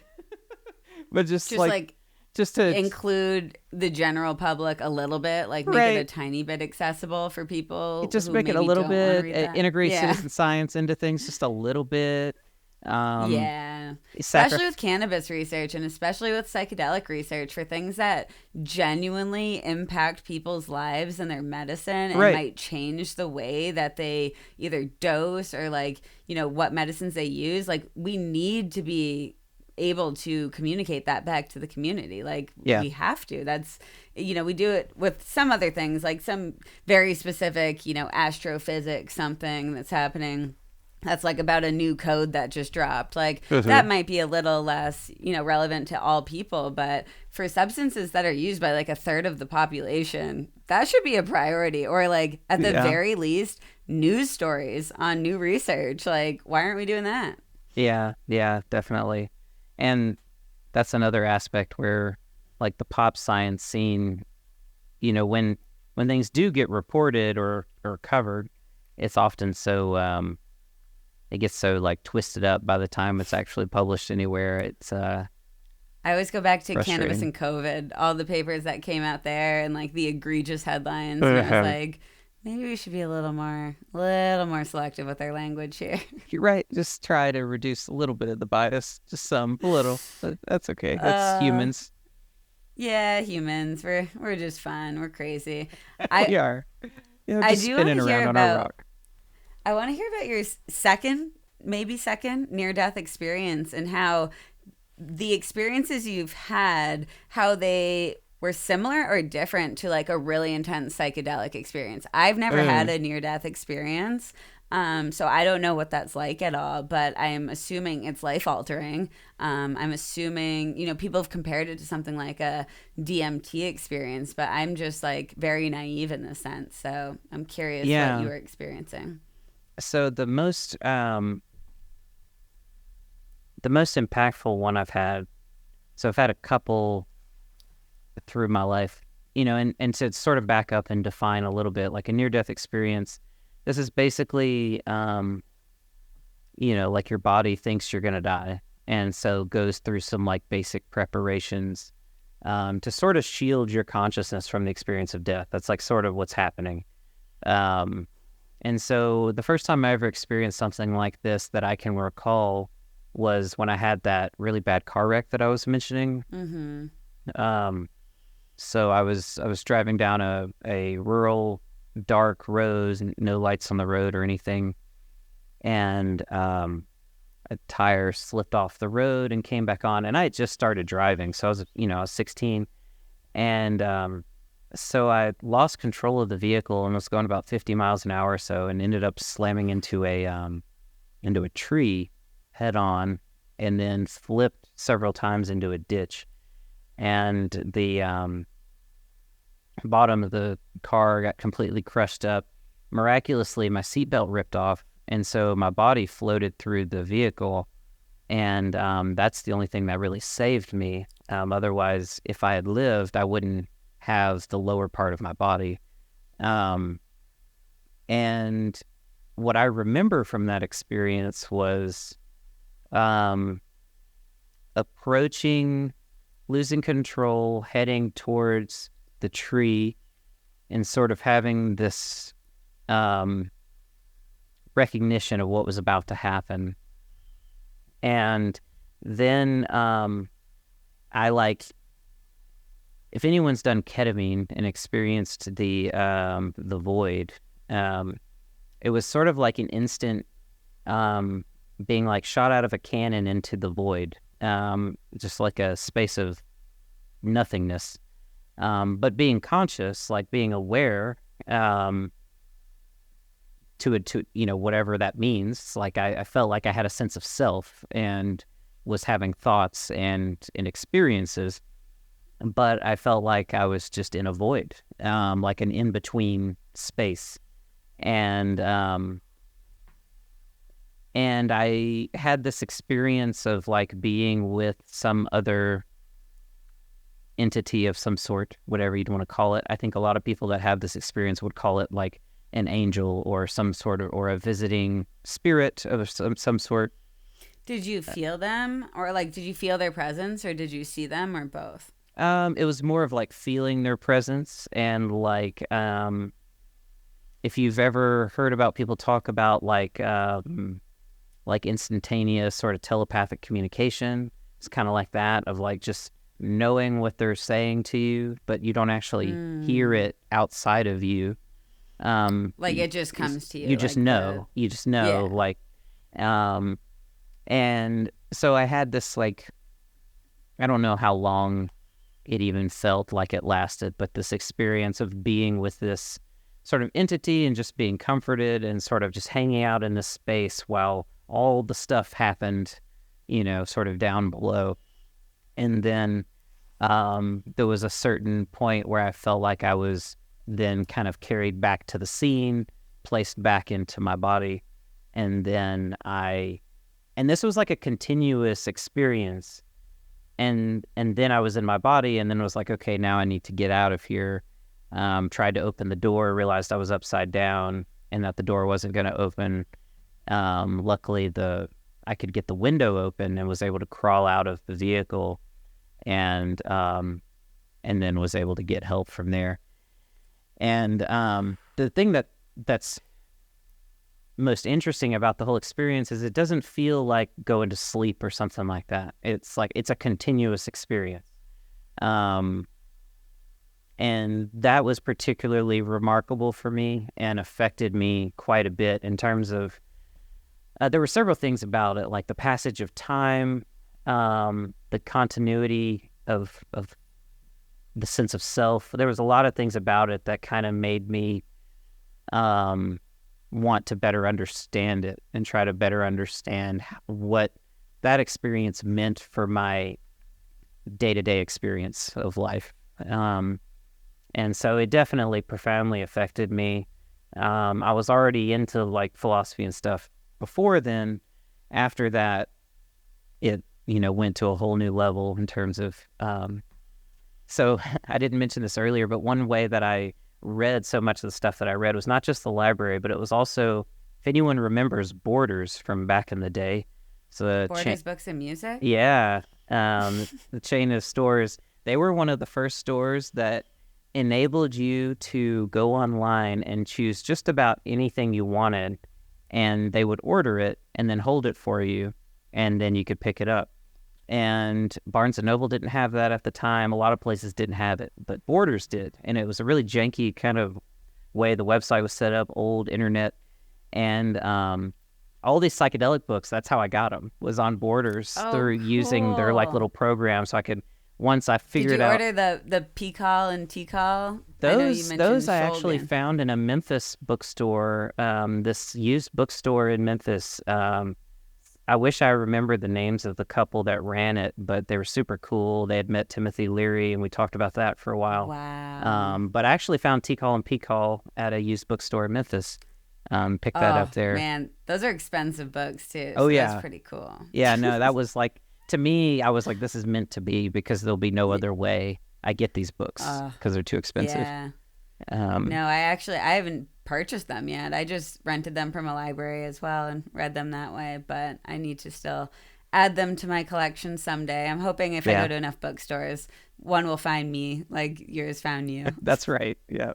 but just like just to include the general public a little bit, like make it a tiny bit accessible for people. Just make it a little bit, integrate citizen science into things just a little bit. Especially with cannabis research and especially with psychedelic research for things that genuinely impact people's lives and their medicine and might change the way that they either dose or what medicines they use. Like, we need to be able to communicate that back to the community. We have to. That's, we do it with some other things, like some very specific, astrophysics, something that's happening that's about a new code that just dropped. That might be a little less, relevant to all people, but for substances that are used by a third of the population, that should be a priority. Or at the very least, news stories on new research. Why aren't we doing that? Yeah, definitely. And that's another aspect where the pop science scene, when things do get reported or covered, it's often so it gets so twisted up by the time it's actually published anywhere. It's I always go back to cannabis and COVID, all the papers that came out there and the egregious headlines. And I was like, maybe we should be a little more selective with our language here. You're right. Just try to reduce a little bit of the bias, just a little. But that's okay. That's humans. Yeah, humans. We're just fun. We're crazy. We are. I do spinning around on our rock. I want to hear about your second near-death experience and how the experiences you've had, how they were similar or different to a really intense psychedelic experience. I've never had a near-death experience, so I don't know what that's like at all, but I am assuming it's life-altering. I'm assuming, people have compared it to something like a DMT experience, but I'm just very naive in this sense, so I'm curious what you were experiencing. So the most impactful one I've had, so I've had a couple through my life, and to sort of back up and define a little bit, a near-death experience, this is basically, your body thinks you're going to die, and so goes through some basic preparations to sort of shield your consciousness from the experience of death. That's sort of what's happening. And so the first time I ever experienced something like this that I can recall was when I had that really bad car wreck that I was mentioning. Mm-hmm. So I was driving down a rural, dark road, no lights on the road or anything, and a tire slipped off the road and came back on, and I had just started driving, so I was 16, and so I lost control of the vehicle and was going about 50 miles an hour or so, and ended up slamming into a tree head on, and then flipped several times into a ditch. And the bottom of the car got completely crushed up. Miraculously, my seatbelt ripped off, and so my body floated through the vehicle, and that's the only thing that really saved me. Otherwise, if I had lived, I wouldn't have the lower part of my body. And what I remember from that experience was approaching, losing control, heading towards the tree, and sort of having this recognition of what was about to happen. And then if anyone's done ketamine and experienced the void, it was sort of like an instant being shot out of a cannon into the void, just like a space of nothingness. But being conscious, being aware, to whatever that means. I felt like I had a sense of self, and was having thoughts and experiences, but I felt like I was just in a void, like an in-between space. And I had this experience of like being with some other entity of some sort, whatever you'd want to call it. I think a lot of people that have this experience would call it like an angel or some sort of, or a visiting spirit of some sort. Did you feel them, or like, did you feel their presence, or did you see them, or both? It was more of like feeling their presence, and like, if you've ever heard about people talk about like instantaneous sort of telepathic communication, it's kind of like that, of like just knowing what they're saying to you, but you don't actually hear it outside of you. Like it just comes to you. You just like know. You just know. Yeah. Like, and so I had this like, I don't know how long it even felt like it lasted, but this experience of being with this sort of entity and just being comforted and sort of just hanging out in this space while all the stuff happened, you know, sort of down below. And then there was a certain point where I felt like I was then kind of carried back to the scene, placed back into my body. And then and this was like a continuous experience. And then I was in my body, and then was like, okay, now I need to get out of here. Tried to open the door, realized I was upside down and that the door wasn't going to open. Luckily, I could get the window open and was able to crawl out of the vehicle, and then was able to get help from there. And the thing that's most interesting about the whole experience is it doesn't feel like going to sleep or something like that. It's like it's a continuous experience. And that was particularly remarkable for me and affected me quite a bit in terms of, there were several things about it, like the passage of time, the continuity of the sense of self. There was a lot of things about it that kind of made me want to better understand it and try to better understand what that experience meant for my day-to-day experience of life. And so it definitely profoundly affected me. I was already into like philosophy and stuff before then. After that, it, went to a whole new level in terms of, so I didn't mention this earlier, but one way that I read so much of the stuff that I read was not just the library, but it was also, if anyone remembers Borders from back in the day. So Borders Books and Music? Yeah. The chain of stores, they were one of the first stores that enabled you to go online and choose just about anything you wanted, and they would order it and then hold it for you, and then you could pick it up. And Barnes & Noble didn't have that at the time. A lot of places didn't have it, but Borders did. And it was a really janky kind of way the website was set up, old internet. And all these psychedelic books, that's how I got them, was on Borders through using their like little program. So I could, once I figured out. Did you order the P-Call and T-Call? Those I actually found in a Memphis bookstore, this used bookstore in Memphis. I wish I remembered the names of the couple that ran it, but they were super cool. They had met Timothy Leary, and we talked about that for a while. Wow. But I actually found T-Call and P-Call at a used bookstore in Memphis. Picked that up there. Man, those are expensive books too. So yeah. That's pretty cool. Yeah, no, that was like, to me, I was like, this is meant to be, because there'll be no other way I get these books because they're too expensive. Yeah. No, I haven't purchased them yet. I just rented them from a library as well and read them that way, but I need to still add them to my collection someday. I'm hoping if I go to enough bookstores, one will find me like yours found you. That's right. Yeah,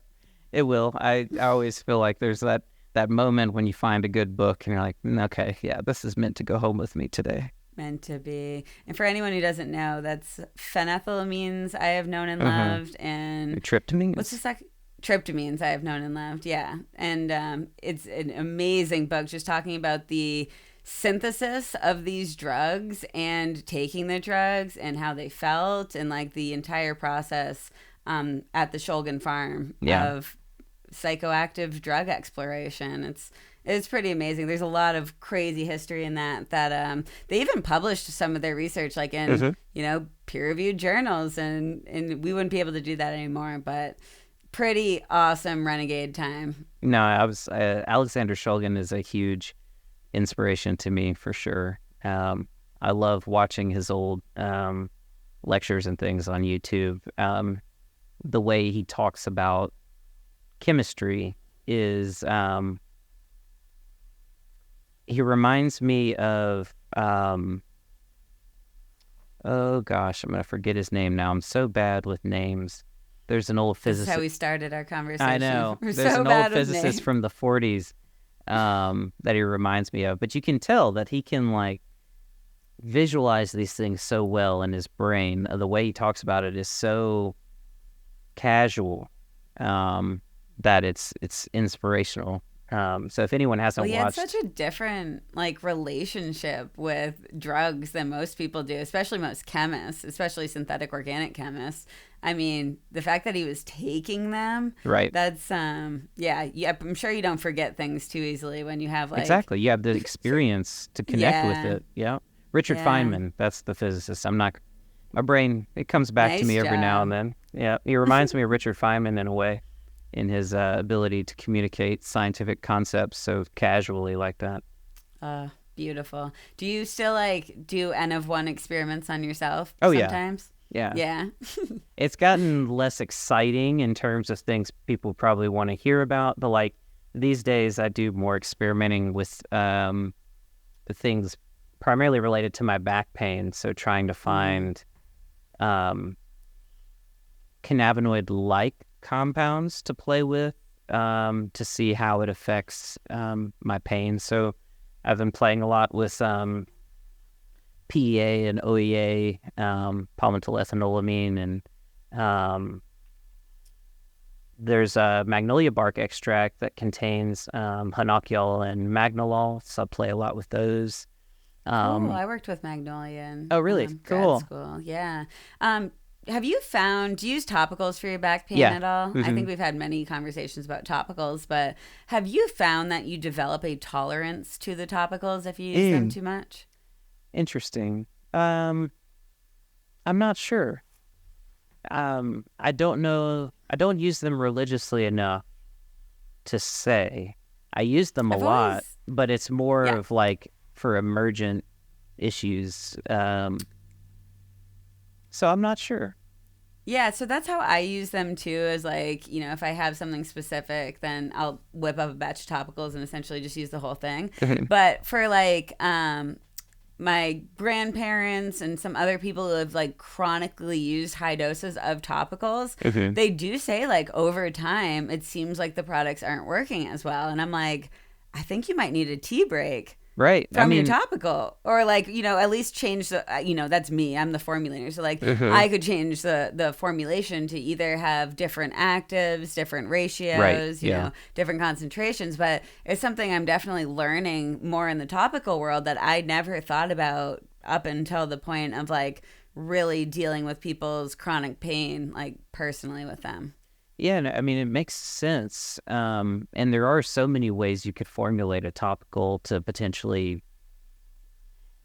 it will. I always feel like there's that moment when you find a good book and you're like, okay, yeah, this is meant to go home with me today. Meant to be. And for anyone who doesn't know, that's phenethylamines I have known and loved, and tryptamines. What's the second? Tryptamines I have known and loved. Yeah, and it's an amazing book, just talking about the synthesis of these drugs and taking the drugs and how they felt, and like the entire process at the Shulgin farm of psychoactive drug exploration. It's pretty amazing. There's a lot of crazy history in that they even published some of their research like in peer-reviewed journals, and we wouldn't be able to do that anymore. But pretty awesome renegade time. No, I was Alexander Shulgin is a huge inspiration to me for sure. I love watching his old lectures and things on YouTube. The way he talks about chemistry is he reminds me of oh gosh, I'm gonna forget his name now. I'm so bad with names. There's an old physicist. This is how we started our conversation. I know. We're There's so an bad old physicist names. from the 40s that he reminds me of. But you can tell that he can like visualize these things so well in his brain. The way he talks about it is so casual that it's inspirational. So if anyone hasn't Well, he had watched, such a different like relationship with drugs than most people do, especially most chemists, especially synthetic organic chemists. I mean, the fact that he was taking them, right? That's yeah. I'm sure you don't forget things too easily when you have like Exactly. You have the experience to connect with it. Yeah. Richard Feynman, that's the physicist. My brain, it comes back to me every now and then. Yeah. He reminds me of Richard Feynman in a way, in his ability to communicate scientific concepts so casually like that. Beautiful. Do you still like do N of 1 experiments on yourself Yeah. sometimes? Yeah. It's gotten less exciting in terms of things people probably want to hear about, but like these days I do more experimenting with things primarily related to my back pain. So trying to find cannabinoid-like compounds to play with to see how it affects my pain. So I've been playing a lot with PEA and OEA, palmitoylethanolamine, and there's a magnolia bark extract that contains hinokiol and magnolol, so I play a lot with those. I worked with magnolia in really? Cool. grad school. Yeah. Have you found, do you use topicals for your back pain Yeah. at all? Mm-hmm. I think we've had many conversations about topicals, but have you found that you develop a tolerance to the topicals if you use them too much? Interesting. I'm not sure. I don't know. I don't use them religiously enough to say. I use them a lot, but it's more of like for emergent issues. So I'm not sure. Yeah, so that's how I use them too, is like, if I have something specific, then I'll whip up a batch of topicals and essentially just use the whole thing. But for like my grandparents and some other people who have like chronically used high doses of topicals, they do say like over time, it seems like the products aren't working as well. And I'm like, I think you might need a tea break. Right. From your topical, or like, at least change the, that's me. I'm the formulator. So like I could change the formulation to either have different actives, different ratios, different concentrations. But it's something I'm definitely learning more in the topical world that I never thought about up until the point of like really dealing with people's chronic pain, like personally with them. Yeah, I mean, it makes sense. And there are so many ways you could formulate a topical to potentially,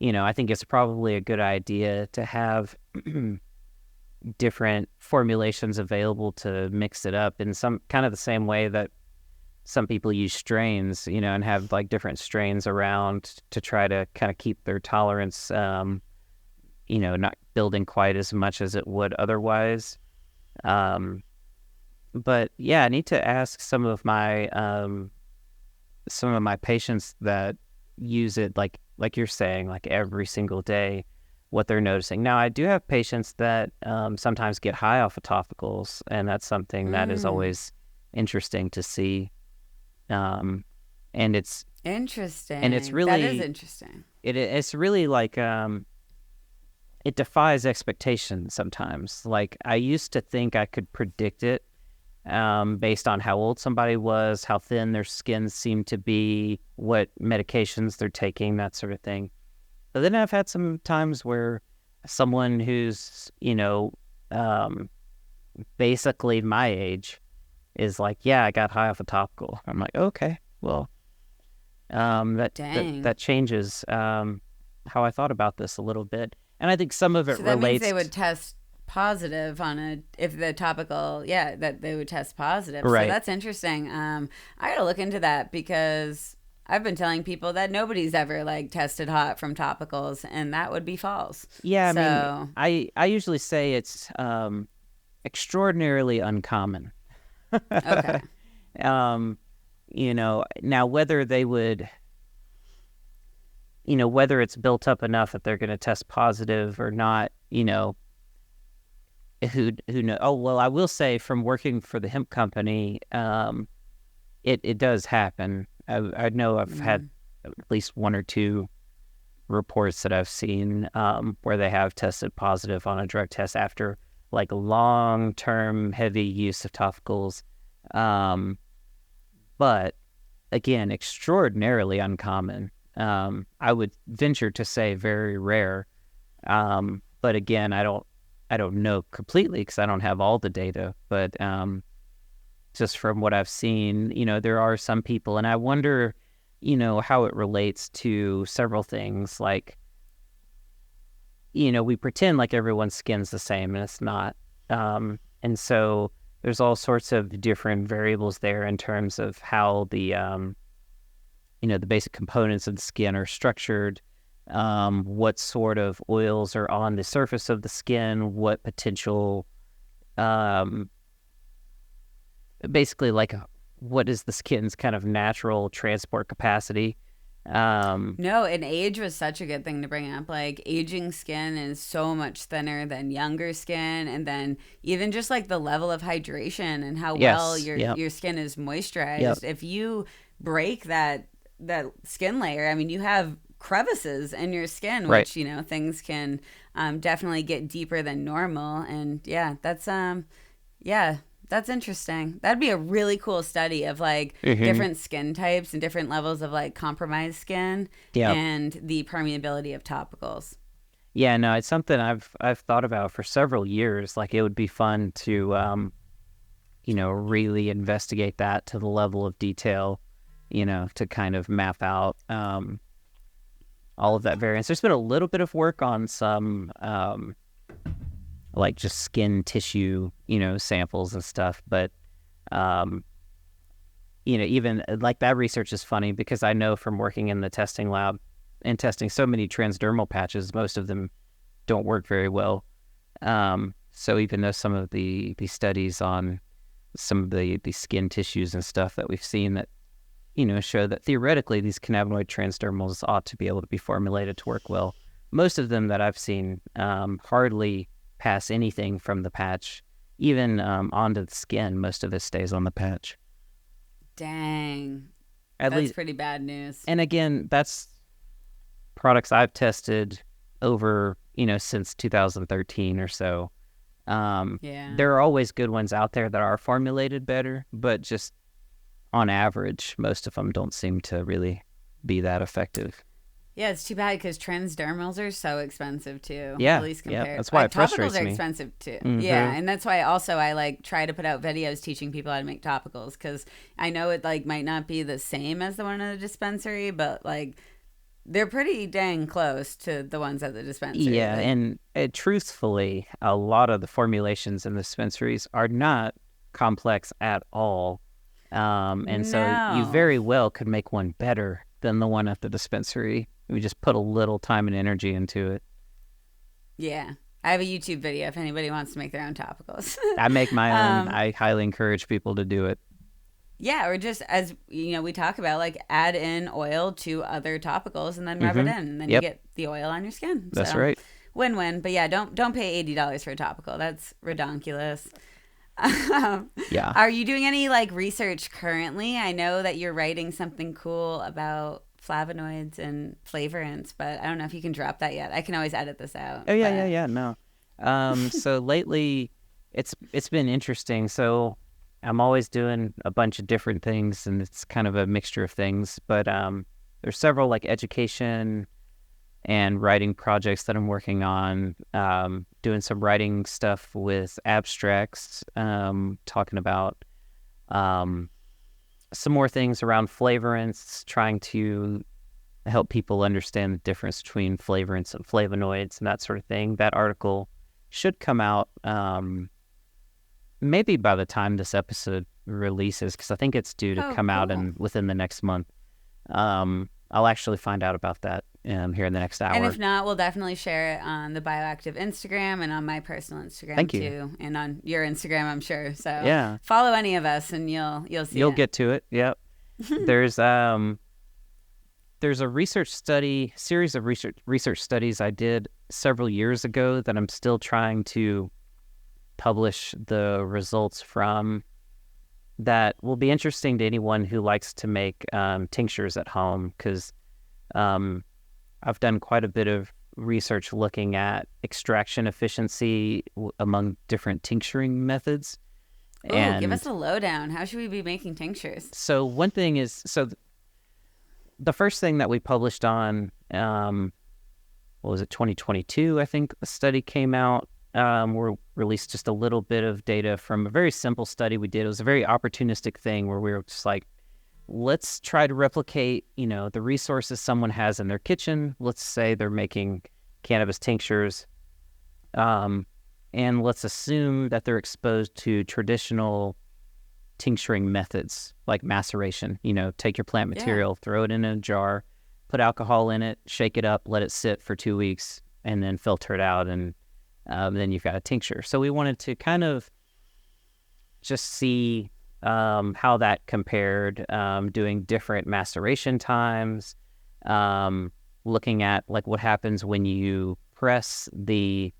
I think it's probably a good idea to have different formulations available to mix it up in some kind of the same way that some people use strains, and have like different strains around to try to kind of keep their tolerance, not building quite as much as it would otherwise. But yeah, I need to ask some of my patients that use it like you're saying, like every single day, what they're noticing. Now, I do have patients that sometimes get high off of topicals, and that's something that is always interesting to see. And it's interesting, and it's really that is interesting. It's really like it defies expectation sometimes. Like I used to think I could predict it. Based on how old somebody was, how thin their skin seemed to be, what medications they're taking, that sort of thing. But then I've had some times where someone who's, basically my age is like, yeah, I got high off a topical. I'm like, okay, well, that changes how I thought about this a little bit. And I think some of it So that means relates. they would test positive on if the topical, that they would test positive. So Right. that's interesting. I gotta look into that because I've been telling people that nobody's ever like tested hot from topicals, and that would be false. Yeah, So, I mean, I usually say it's extraordinarily uncommon. okay. Now whether they would, whether it's built up enough that they're going to test positive or not, who knows? Oh, well, I will say from working for the hemp company, it does happen. I know I've had at least one or two reports that I've seen where they have tested positive on a drug test after like long-term heavy use of topicals. But again, extraordinarily uncommon. I would venture to say very rare. But again, I don't know completely because I don't have all the data. But just from what I've seen, there are some people, and I wonder, how it relates to several things. Like, we pretend like everyone's skin's the same, and it's not. And so there's all sorts of different variables there in terms of how the basic components of the skin are structured, what sort of oils are on the surface of the skin, what potential, basically like what is the skin's kind of natural transport capacity. No, and age was such a good thing to bring up. Like, aging skin is so much thinner than younger skin, and then even just like the level of hydration and how well your skin is moisturized. Yep. If you break that skin layer, I mean, you have crevices in your skin, which things can definitely get deeper than normal. And that's interesting. That'd be a really cool study of like different skin types and different levels of like compromised skin and the permeability of topicals. Yeah, no, it's something I've thought about for several years. Like, it would be fun to really investigate that to the level of detail, to kind of map out all of that variance. There's been a little bit of work on some like just skin tissue, samples and stuff. But, even like that research is funny because I know from working in the testing lab and testing so many transdermal patches, most of them don't work very well. So even though some of the studies on some of the skin tissues and stuff that we've seen that, show that theoretically these cannabinoid transdermals ought to be able to be formulated to work well, most of them that I've seen hardly pass anything from the patch, even onto the skin. Most of it stays on the patch. Dang. At that's least, pretty bad news. And again, that's products I've tested over, since 2013 or so. There are always good ones out there that are formulated better, but just on average, most of them don't seem to really be that effective. Yeah, it's too bad because transdermals are so expensive too. Yeah, at least compared. That's why it frustrates topicals are me. expensive too. Mm-hmm. Yeah, and that's why also I like try to put out videos teaching people how to make topicals because I know it like might not be the same as the one in the dispensary, but like they're pretty dang close to the ones at the dispensary. Yeah, and truthfully, a lot of the formulations in the dispensaries are not complex at all, and so you very well could make one better than the one at the dispensary. We just put a little time and energy into it. Yeah. I have a YouTube video if anybody wants to make their own topicals. I make my own. I highly encourage people to do it. Yeah, or just as we talk about, like add in oil to other topicals and then rub it in, and then you get the oil on your skin. That's right. Win-win. But yeah, don't pay $80 for a topical. That's redonkulous. Yeah. Are you doing any like research currently? I know that you're writing something cool about flavonoids and flavorants, but I don't know if you can drop that yet. I can always edit this out. Oh yeah. No. So lately, it's been interesting. So I'm always doing a bunch of different things, and it's kind of a mixture of things. But there's several like education and writing projects that I'm working on. Doing some writing stuff with abstracts, talking about some more things around flavorants, trying to help people understand the difference between flavorants and flavonoids and that sort of thing. That article should come out maybe by the time this episode releases, because I think it's due to come out within the next month. I'll actually find out about that here in the next hour. And if not, we'll definitely share it on the Bioactive Instagram and on my personal Instagram Thank too, you. and on your Instagram, I'm sure. So yeah, follow any of us, and you'll see. You'll get to it. Yep. There's a series of research studies I did several years ago that I'm still trying to publish the results from, that will be interesting to anyone who likes to make tinctures at home, because I've done quite a bit of research looking at extraction efficiency among different tincturing methods. Ooh, give us a lowdown. How should we be making tinctures? So one thing is, the first thing that we published on, what was it, 2022, I think a study came out. We released just a little bit of data from a very simple study we did. It was a very opportunistic thing where we were just like, let's try to replicate, the resources someone has in their kitchen. Let's say they're making cannabis tinctures, and let's assume that they're exposed to traditional tincturing methods like maceration. Take your plant material, throw it in a jar, put alcohol in it, shake it up, let it sit for 2 weeks, and then filter it out, and then you've got a tincture. So we wanted to kind of just see how that compared, doing different maceration times, looking at like what happens when you press the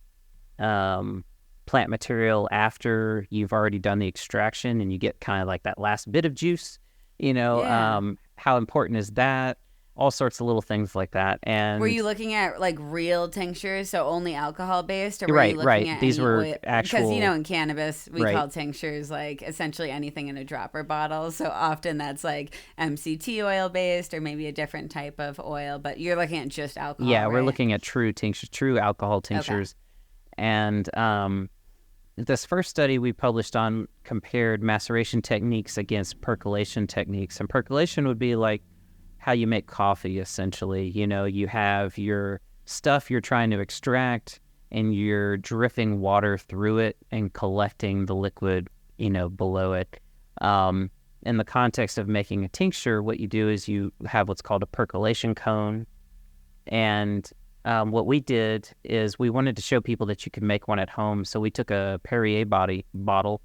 plant material after you've already done the extraction and you get kind of like that last bit of juice, how important is that? All sorts of little things like that. And were you looking at like real tinctures, so only alcohol based, or were you looking right. at These were oil? actual, because in cannabis we call tinctures like essentially anything in a dropper bottle. So often that's like MCT oil based, or maybe a different type of oil. But you're looking at just alcohol. Yeah, right? we're looking at true tinctures, true alcohol tinctures, and this first study we published on compared maceration techniques against percolation techniques, and percolation would be like how you make coffee, essentially. You have your stuff you're trying to extract, and you're drifting water through it and collecting the liquid, below it. In the context of making a tincture, what you do is you have what's called a percolation cone. And what we did is we wanted to show people that you could make one at home. So we took a Perrier bottle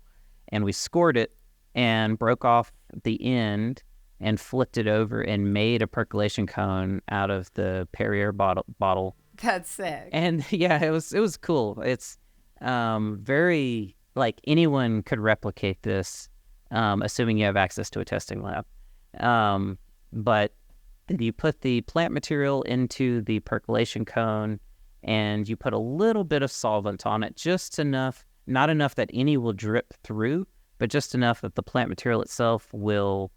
and we scored it and broke off the end and flipped it over and made a percolation cone out of the Perrier bottle. That's sick. And yeah, it was cool. It's very, like, anyone could replicate this, assuming you have access to a testing lab. But you put the plant material into the percolation cone and you put a little bit of solvent on it, just enough, not enough that any will drip through, but just enough that the plant material itself will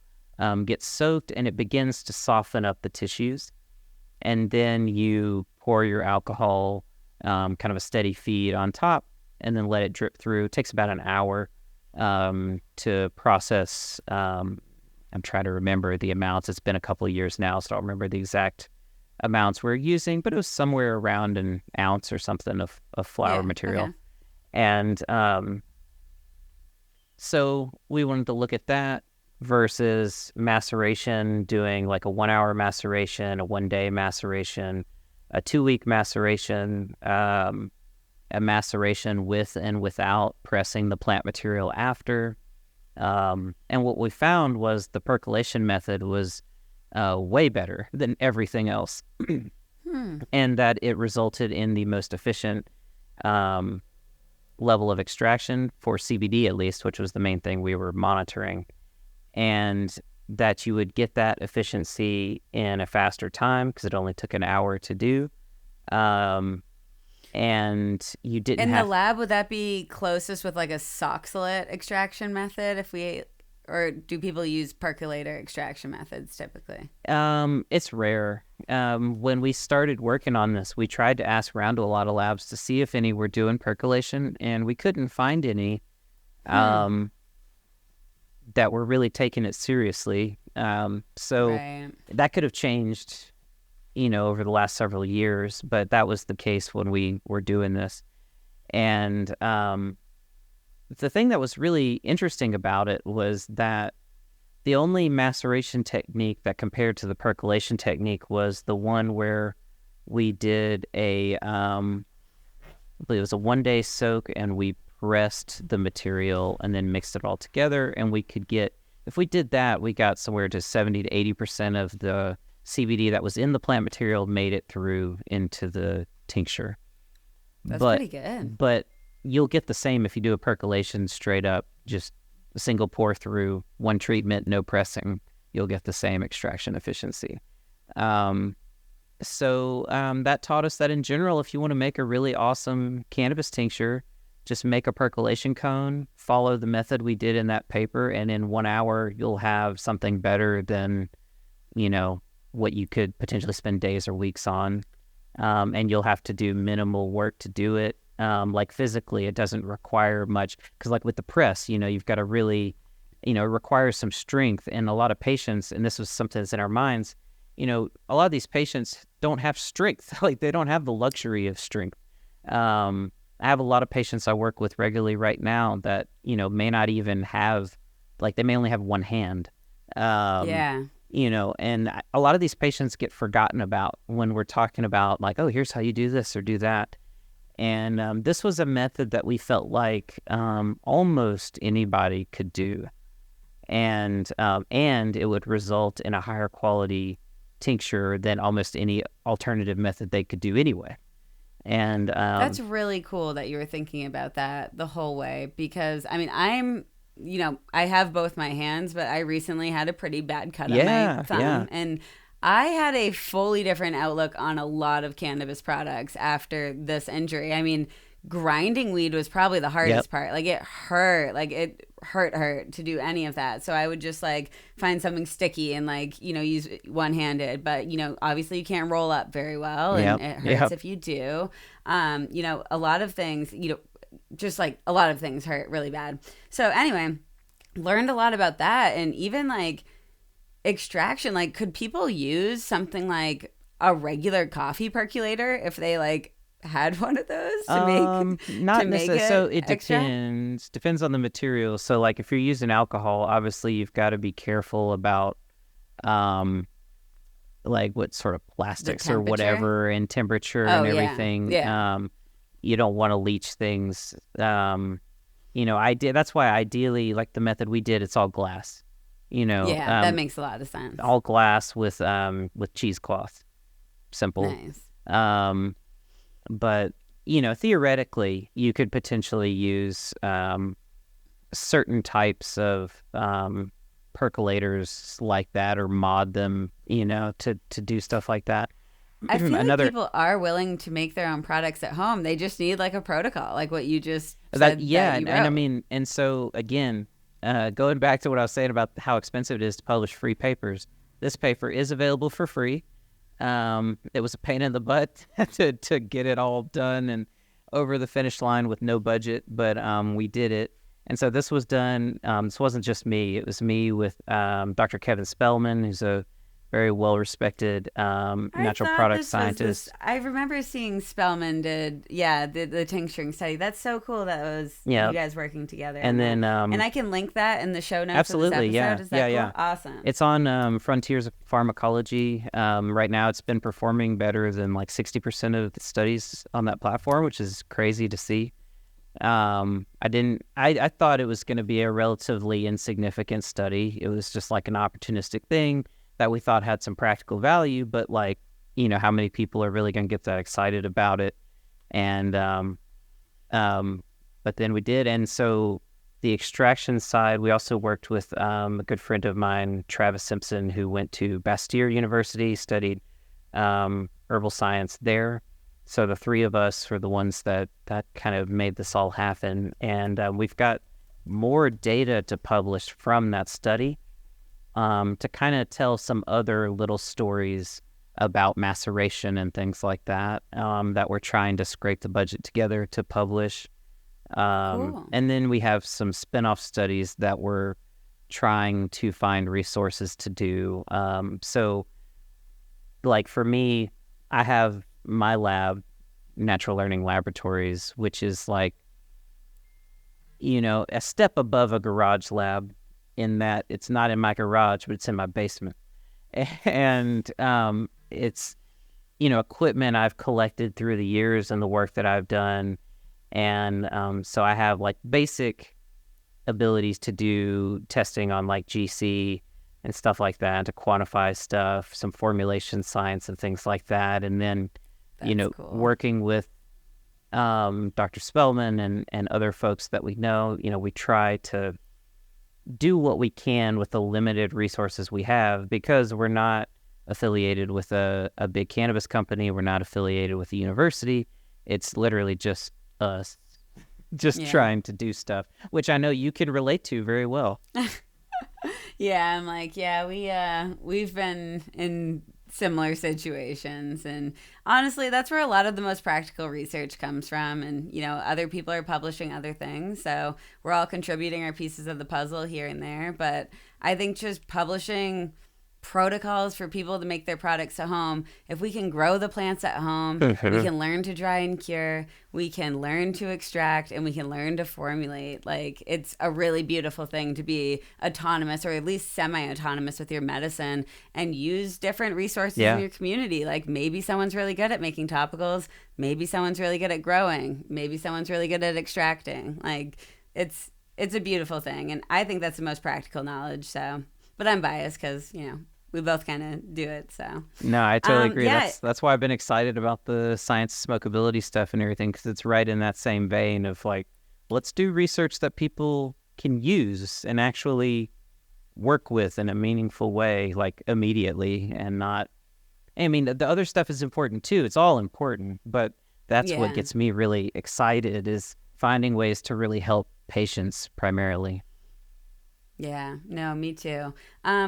get soaked and it begins to soften up the tissues. And then you pour your alcohol, kind of a steady feed on top, and then let it drip through. It takes about an hour to process. I'm trying to remember the amounts. It's been a couple of years now, so I don't remember the exact amounts we're using, but it was somewhere around an ounce or something of flour material. Okay. And so we wanted to look at that versus maceration, doing like a 1 hour maceration, a 1 day maceration, a 2 week maceration, a maceration with and without pressing the plant material after. And what we found was the percolation method was way better than everything else. And that it resulted in the most efficient level of extraction for CBD, at least, which was the main thing we were monitoring. And that you would get that efficiency in a faster time because it only took an hour to do. And you didn't in have... the lab, would that be closest with like a soxolate extraction method or do people use percolator extraction methods typically? It's rare. When we started working on this, we tried to ask around to a lot of labs to see if any were doing percolation, and we couldn't find any. that were really taking it seriously. So Right. that could have changed, over the last several years, but that was the case when we were doing this. And the thing that was really interesting about it was that the only maceration technique that compared to the percolation technique was the one where we did I believe it was a 1-day soak, and we pressed the material and then mixed it all together. And we could get, if we did that, we got somewhere to 70 to 80% of the CBD that was in the plant material made it through into the tincture. That's pretty good. But you'll get the same if you do a percolation straight up, just a single pour through, one treatment, no pressing. You'll get the same extraction efficiency. So that taught us that in general, if you want to make a really awesome cannabis tincture, just make a percolation cone, follow the method we did in that paper, and in 1 hour, you'll have something better than, what you could potentially spend days or weeks on. And you'll have to do minimal work to do it. Like physically, it doesn't require much, because like with the press, you've got to really, it requires some strength. And a lot of patients, and this was something that's in our minds, a lot of these patients don't have strength. Like they don't have the luxury of strength. I have a lot of patients I work with regularly right now that, may not even have, like they may only have one hand. Yeah. And a lot of these patients get forgotten about when we're talking about like, oh, here's how you do this or do that. And this was a method that we felt like almost anybody could do. And it would result in a higher quality tincture than almost any alternative method they could do anyway. And that's really cool that you were thinking about that the whole way, because I mean, I have both my hands, but I recently had a pretty bad cut on my thumb, and I had a fully different outlook on a lot of cannabis products after this injury. I mean, grinding weed was probably the hardest part. Like it hurt to do any of that. So I would just like find something sticky and like, use one-handed, but obviously you can't roll up very well, and it hurts if you do. A lot of things, just like a lot of things hurt really bad. So anyway, learned a lot about that. And even like extraction, like could people use something like a regular coffee percolator if they like had one of those to make not to make necessarily. So it depends on the material. So like if you're using alcohol, obviously you've got to be careful about like what sort of plastics or whatever, and temperature and everything. You don't want to leach things. That's why ideally, like the method we did, it's all glass. That makes a lot of sense. All glass with cheesecloth. Simple. Nice. But theoretically, you could potentially use certain types of percolators like that, or mod them, to do stuff like that. I feel like people are willing to make their own products at home. They just need like a protocol, like what you just said. And I mean, and so again, going back to what I was saying about how expensive it is to publish free papers, this paper is available for free. It was a pain in the butt to get it all done and over the finish line with no budget, but we did it. And so this was done. This wasn't just me. It was me with Dr. Kevin Spellman, who's a very well-respected natural product scientist. I remember seeing Spellman did, the tincturing study. That's so cool. That was you guys working together. And then, and I can link that in the show notes. Absolutely, of this episode. Is that cool? Awesome. It's on Frontiers of Pharmacology. Right now, it's been performing better than like 60% of the studies on that platform, which is crazy to see. I thought it was going to be a relatively insignificant study. It was just like an opportunistic thing that we thought had some practical value, but like, how many people are really going to get that excited about it? And, but then we did. And so the extraction side, we also worked with a good friend of mine, Travis Simpson, who went to Bastyr University, studied herbal science there. So the three of us were the ones that kind of made this all happen. And we've got more data to publish from that study to kind of tell some other little stories about maceration and things like that that we're trying to scrape the budget together to publish. Cool. And then we have some spin-off studies that we're trying to find resources to do. So like for me, I have my lab, Natural Learning Laboratories, which is like, a step above a garage lab in that it's not in my garage, but it's in my basement. And it's, equipment I've collected through the years and the work that I've done. And so I have like basic abilities to do testing on like GC and stuff like that, to quantify stuff, some formulation science and things like that. And then, That's cool. working with Dr. Spellman and other folks that we know, we try to do what we can with the limited resources we have, because we're not affiliated with a big cannabis company. We're not affiliated with a university. It's literally just us trying to do stuff, which I know you can relate to very well. Yeah, I'm like, we've been in similar situations, and honestly, that's where a lot of the most practical research comes from. And other people are publishing other things, so we're all contributing our pieces of the puzzle here and there. But I think just publishing protocols for people to make their products at home, if we can grow the plants at home, we can learn to dry and cure, we can learn to extract, and we can learn to formulate. Like, it's a really beautiful thing to be autonomous, or at least semi-autonomous with your medicine, and use different resources in your community. Like, maybe someone's really good at making topicals, maybe someone's really good at growing, maybe someone's really good at extracting. Like, it's a beautiful thing, and I think that's the most practical knowledge. So, but I'm biased because we both kind of do it. So no, I totally agree. That's why I've been excited about the science smokability stuff and everything, because it's right in that same vein of like, let's do research that people can use and actually work with in a meaningful way, like immediately, and not. I mean, the other stuff is important too. It's all important, but that's what gets me really excited, is finding ways to really help patients primarily. Yeah, no, me too.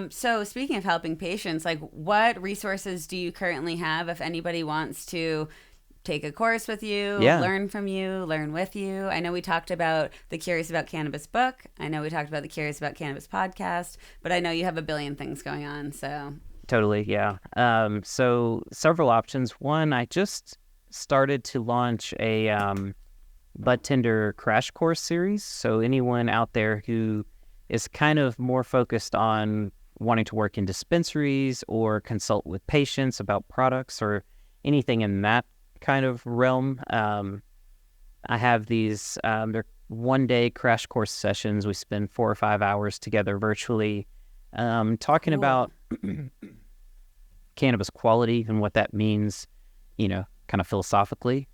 So speaking of helping patients, like, what resources do you currently have if anybody wants to take a course with you, learn from you, learn with you? I know we talked about the Curious About Cannabis book. I know we talked about the Curious About Cannabis podcast, but I know you have a billion things going on. So totally, yeah. So several options. One, I just started to launch a bud tender crash course series. So anyone out there who is kind of more focused on wanting to work in dispensaries or consult with patients about products or anything in that kind of realm. I have these they're one-day crash course sessions. We spend 4 or 5 hours together virtually talking about cannabis quality and what that means, kind of philosophically.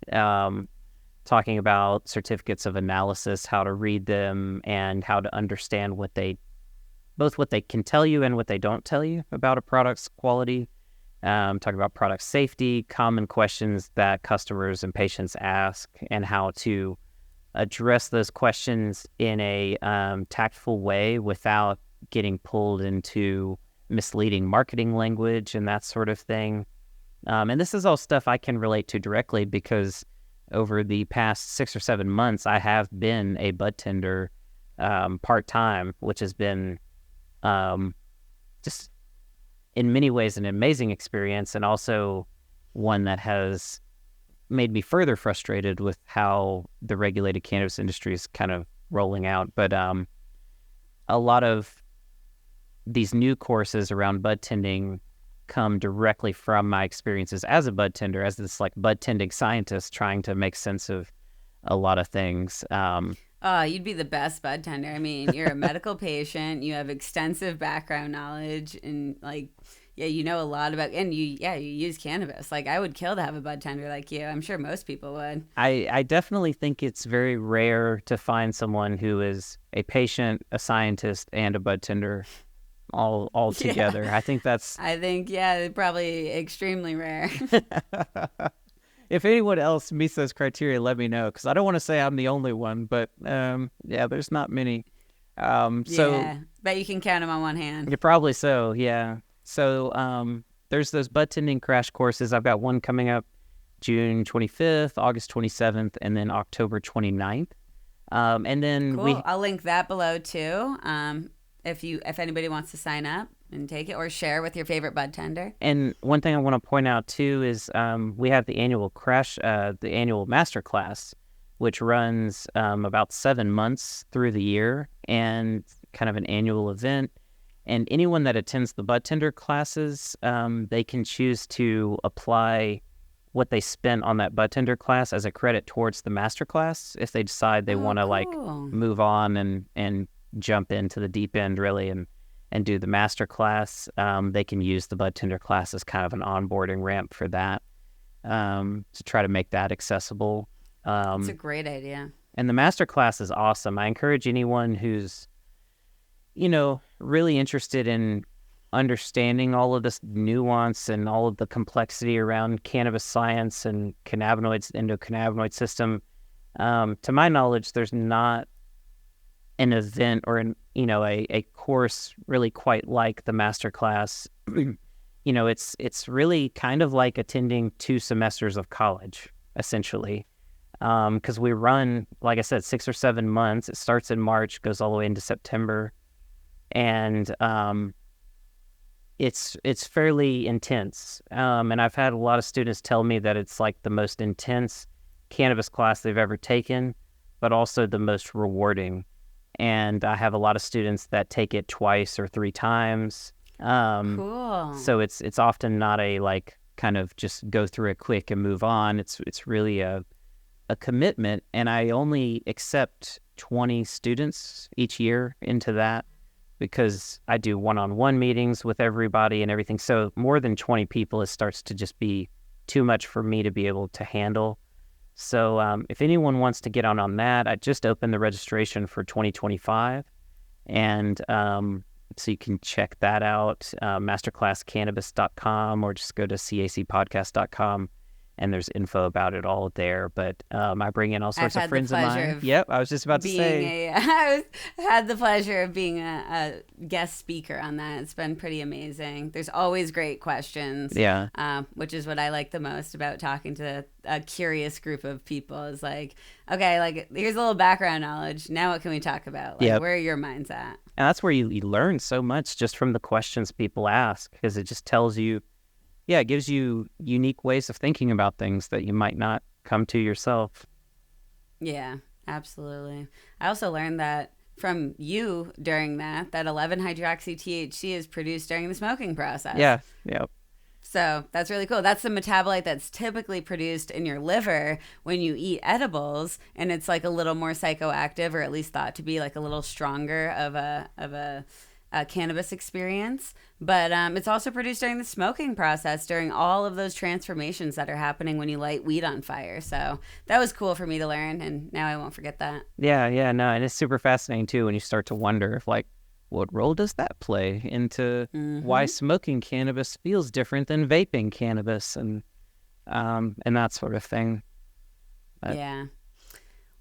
Talking about certificates of analysis, how to read them, and how to understand what they can tell you and what they don't tell you about a product's quality. Talking about product safety, common questions that customers and patients ask, and how to address those questions in a tactful way without getting pulled into misleading marketing language and that sort of thing. And this is all stuff I can relate to directly, because over the past 6 or 7 months, I have been a bud tender part-time, which has been just in many ways an amazing experience, and also one that has made me further frustrated with how the regulated cannabis industry is kind of rolling out. But a lot of these new courses around bud tending come directly from my experiences as a bud tender, as this like bud tending scientist trying to make sense of a lot of things. You'd be the best bud tender. I mean, you're a medical patient, you have extensive background knowledge, and like, you know a lot about, and you use cannabis. Like, I would kill to have a bud tender like you. I'm sure most people would. I definitely think it's very rare to find someone who is a patient, a scientist, and a bud tender all together. I think probably extremely rare. If anyone else meets those criteria, let me know, because I don't want to say I'm the only one, but there's not many. So bet you can count them on one hand. Yeah, probably so. Yeah. So there's those bud tending crash courses. I've got one coming up June 25th, August 27th, and then October 29th. And then cool. I'll link that below too. if anybody wants to sign up and take it or share with your favorite bud tender. And one thing I want to point out too is we have the annual master class, which runs about 7 months through the year, and kind of an annual event. And anyone that attends the bud tender classes, they can choose to apply what they spent on that bud tender class as a credit towards the master class if they decide they want to like move on and jump into the deep end really and do the master class. They can use the bud tender class as kind of an onboarding ramp for that, to try to make that accessible. It's a great idea. And the master class is awesome. I encourage anyone who's, really interested in understanding all of this nuance and all of the complexity around cannabis science and cannabinoids, endocannabinoid system. To my knowledge, there's not an event or a course really quite like the master class. It's really kind of like attending 2 semesters of college, essentially. Because we run, like I said, 6 or 7 months. It starts in March, goes all the way into September. And it's fairly intense. And I've had a lot of students tell me that it's like the most intense cannabis class they've ever taken, but also the most rewarding. And I have a lot of students that take it 2 or 3 times. Cool. So it's often not a like kind of just go through it quick and move on. It's really a commitment, and I only accept 20 students each year into that because I do one-on-one meetings with everybody and everything. So more than 20 people, it starts to just be too much for me to be able to handle. So if anyone wants to get on that, I just opened the registration for 2025. And so you can check that out, masterclasscannabis.com, or just go to cacpodcast.com. And there's info about it all there. But I bring in all sorts of friends of mine. Yep, I was just about to say. I had the pleasure of being a guest speaker on that. It's been pretty amazing. There's always great questions. Yeah. Which is what I like the most about talking to a curious group of people. Is like, okay, like here's a little background knowledge. Now what can we talk about? Like, where are your minds at? And that's where you learn so much just from the questions people ask, because it just tells you. Yeah, it gives you unique ways of thinking about things that you might not come to yourself. Yeah, absolutely. I also learned that from you during that 11-hydroxy-THC is produced during the smoking process. Yeah. So that's really cool. That's the metabolite that's typically produced in your liver when you eat edibles, and it's like a little more psychoactive, or at least thought to be like a little stronger of a cannabis experience, but it's also produced during the smoking process, during all of those transformations that are happening when you light weed on fire. So that was cool for me to learn, and now I won't forget that. Yeah, no, and it's super fascinating too when you start to wonder if like, what role does that play into why smoking cannabis feels different than vaping cannabis, and that sort of thing. Yeah.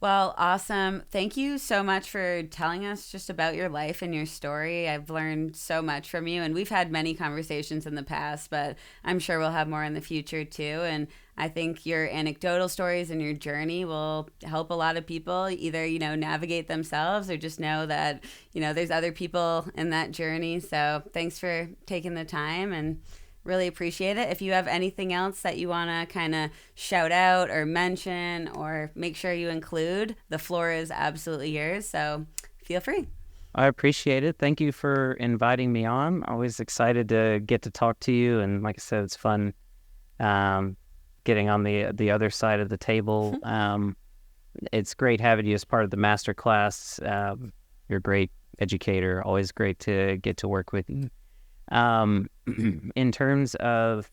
Well, awesome. Thank you so much for telling us just about your life and your story. I've learned so much from you, and we've had many conversations in the past, but I'm sure we'll have more in the future too. And I think your anecdotal stories and your journey will help a lot of people either, navigate themselves, or just know that, there's other people in that journey. So thanks for taking the time, and really appreciate it. If you have anything else that you want to kind of shout out or mention or make sure you include, the floor is absolutely yours. So feel free. I appreciate it. Thank you for inviting me on. Always excited to get to talk to you. And like I said, it's fun getting on the other side of the table. It's great having you as part of the master class. You're a great educator. Always great to get to work with you. In terms of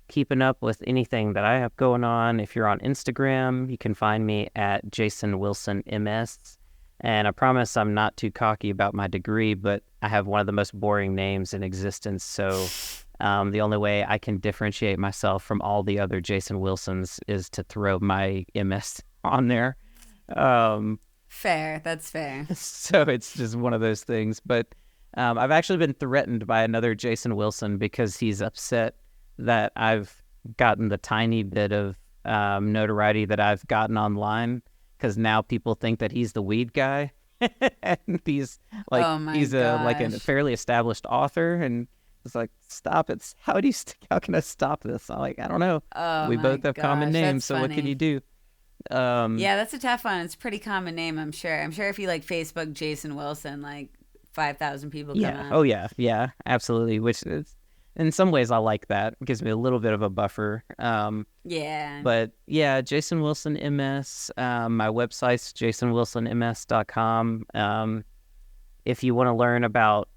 keeping up with anything that I have going on, if you're on Instagram, you can find me at Jason Wilson MS. And I promise I'm not too cocky about my degree, but I have one of the most boring names in existence. So the only way I can differentiate myself from all the other Jason Wilsons is to throw my MS on there. Fair. That's fair. So it's just one of those things. But I've actually been threatened by another Jason Wilson because he's upset that I've gotten the tiny bit of notoriety that I've gotten online, because now people think that he's the weed guy. And like Oh my he's a gosh. fairly established author, and it's like, stop it. How can I stop this? I'm like, I don't know. Oh We my both have common gosh, names, that's so what can you funny. do? Um, Yeah, that's a tough one. It's a pretty common name, I'm sure. I'm sure if you like Facebook Jason Wilson, like 5,000 people come yeah. up. Oh yeah. Yeah. Absolutely. Which is, in some ways, I like that. It gives me a little bit of a buffer. Yeah. But yeah, Jason Wilson MS. My website's jasonwilsonms.com. If you want to learn about,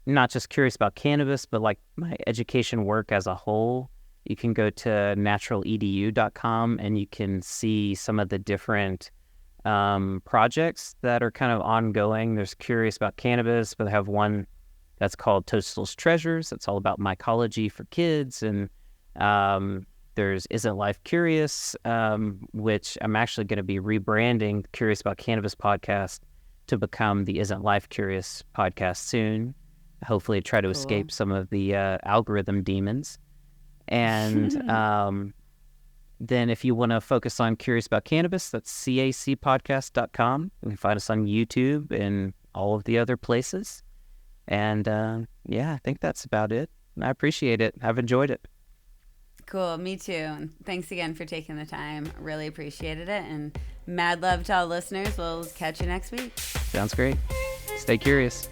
not just curious about cannabis, but like my education work as a whole, you can go to naturaledu.com and you can see some of the different projects that are kind of ongoing. There's Curious About Cannabis, but I have one that's called Toadstool's Treasures. It's all about mycology for kids. And there's Isn't Life Curious, which I'm actually going to be rebranding Curious About Cannabis podcast to become the Isn't Life Curious podcast soon. Hopefully try to Cool. escape some of the algorithm demons. And then if you want to focus on Curious About Cannabis, that's cacpodcast.com. You can find us on YouTube and all of the other places. And yeah, I think that's about it. I appreciate it. I've enjoyed it. Cool. Me too. And thanks again for taking the time. Really appreciated it. And mad love to all listeners. We'll catch you next week. Sounds great. Stay curious.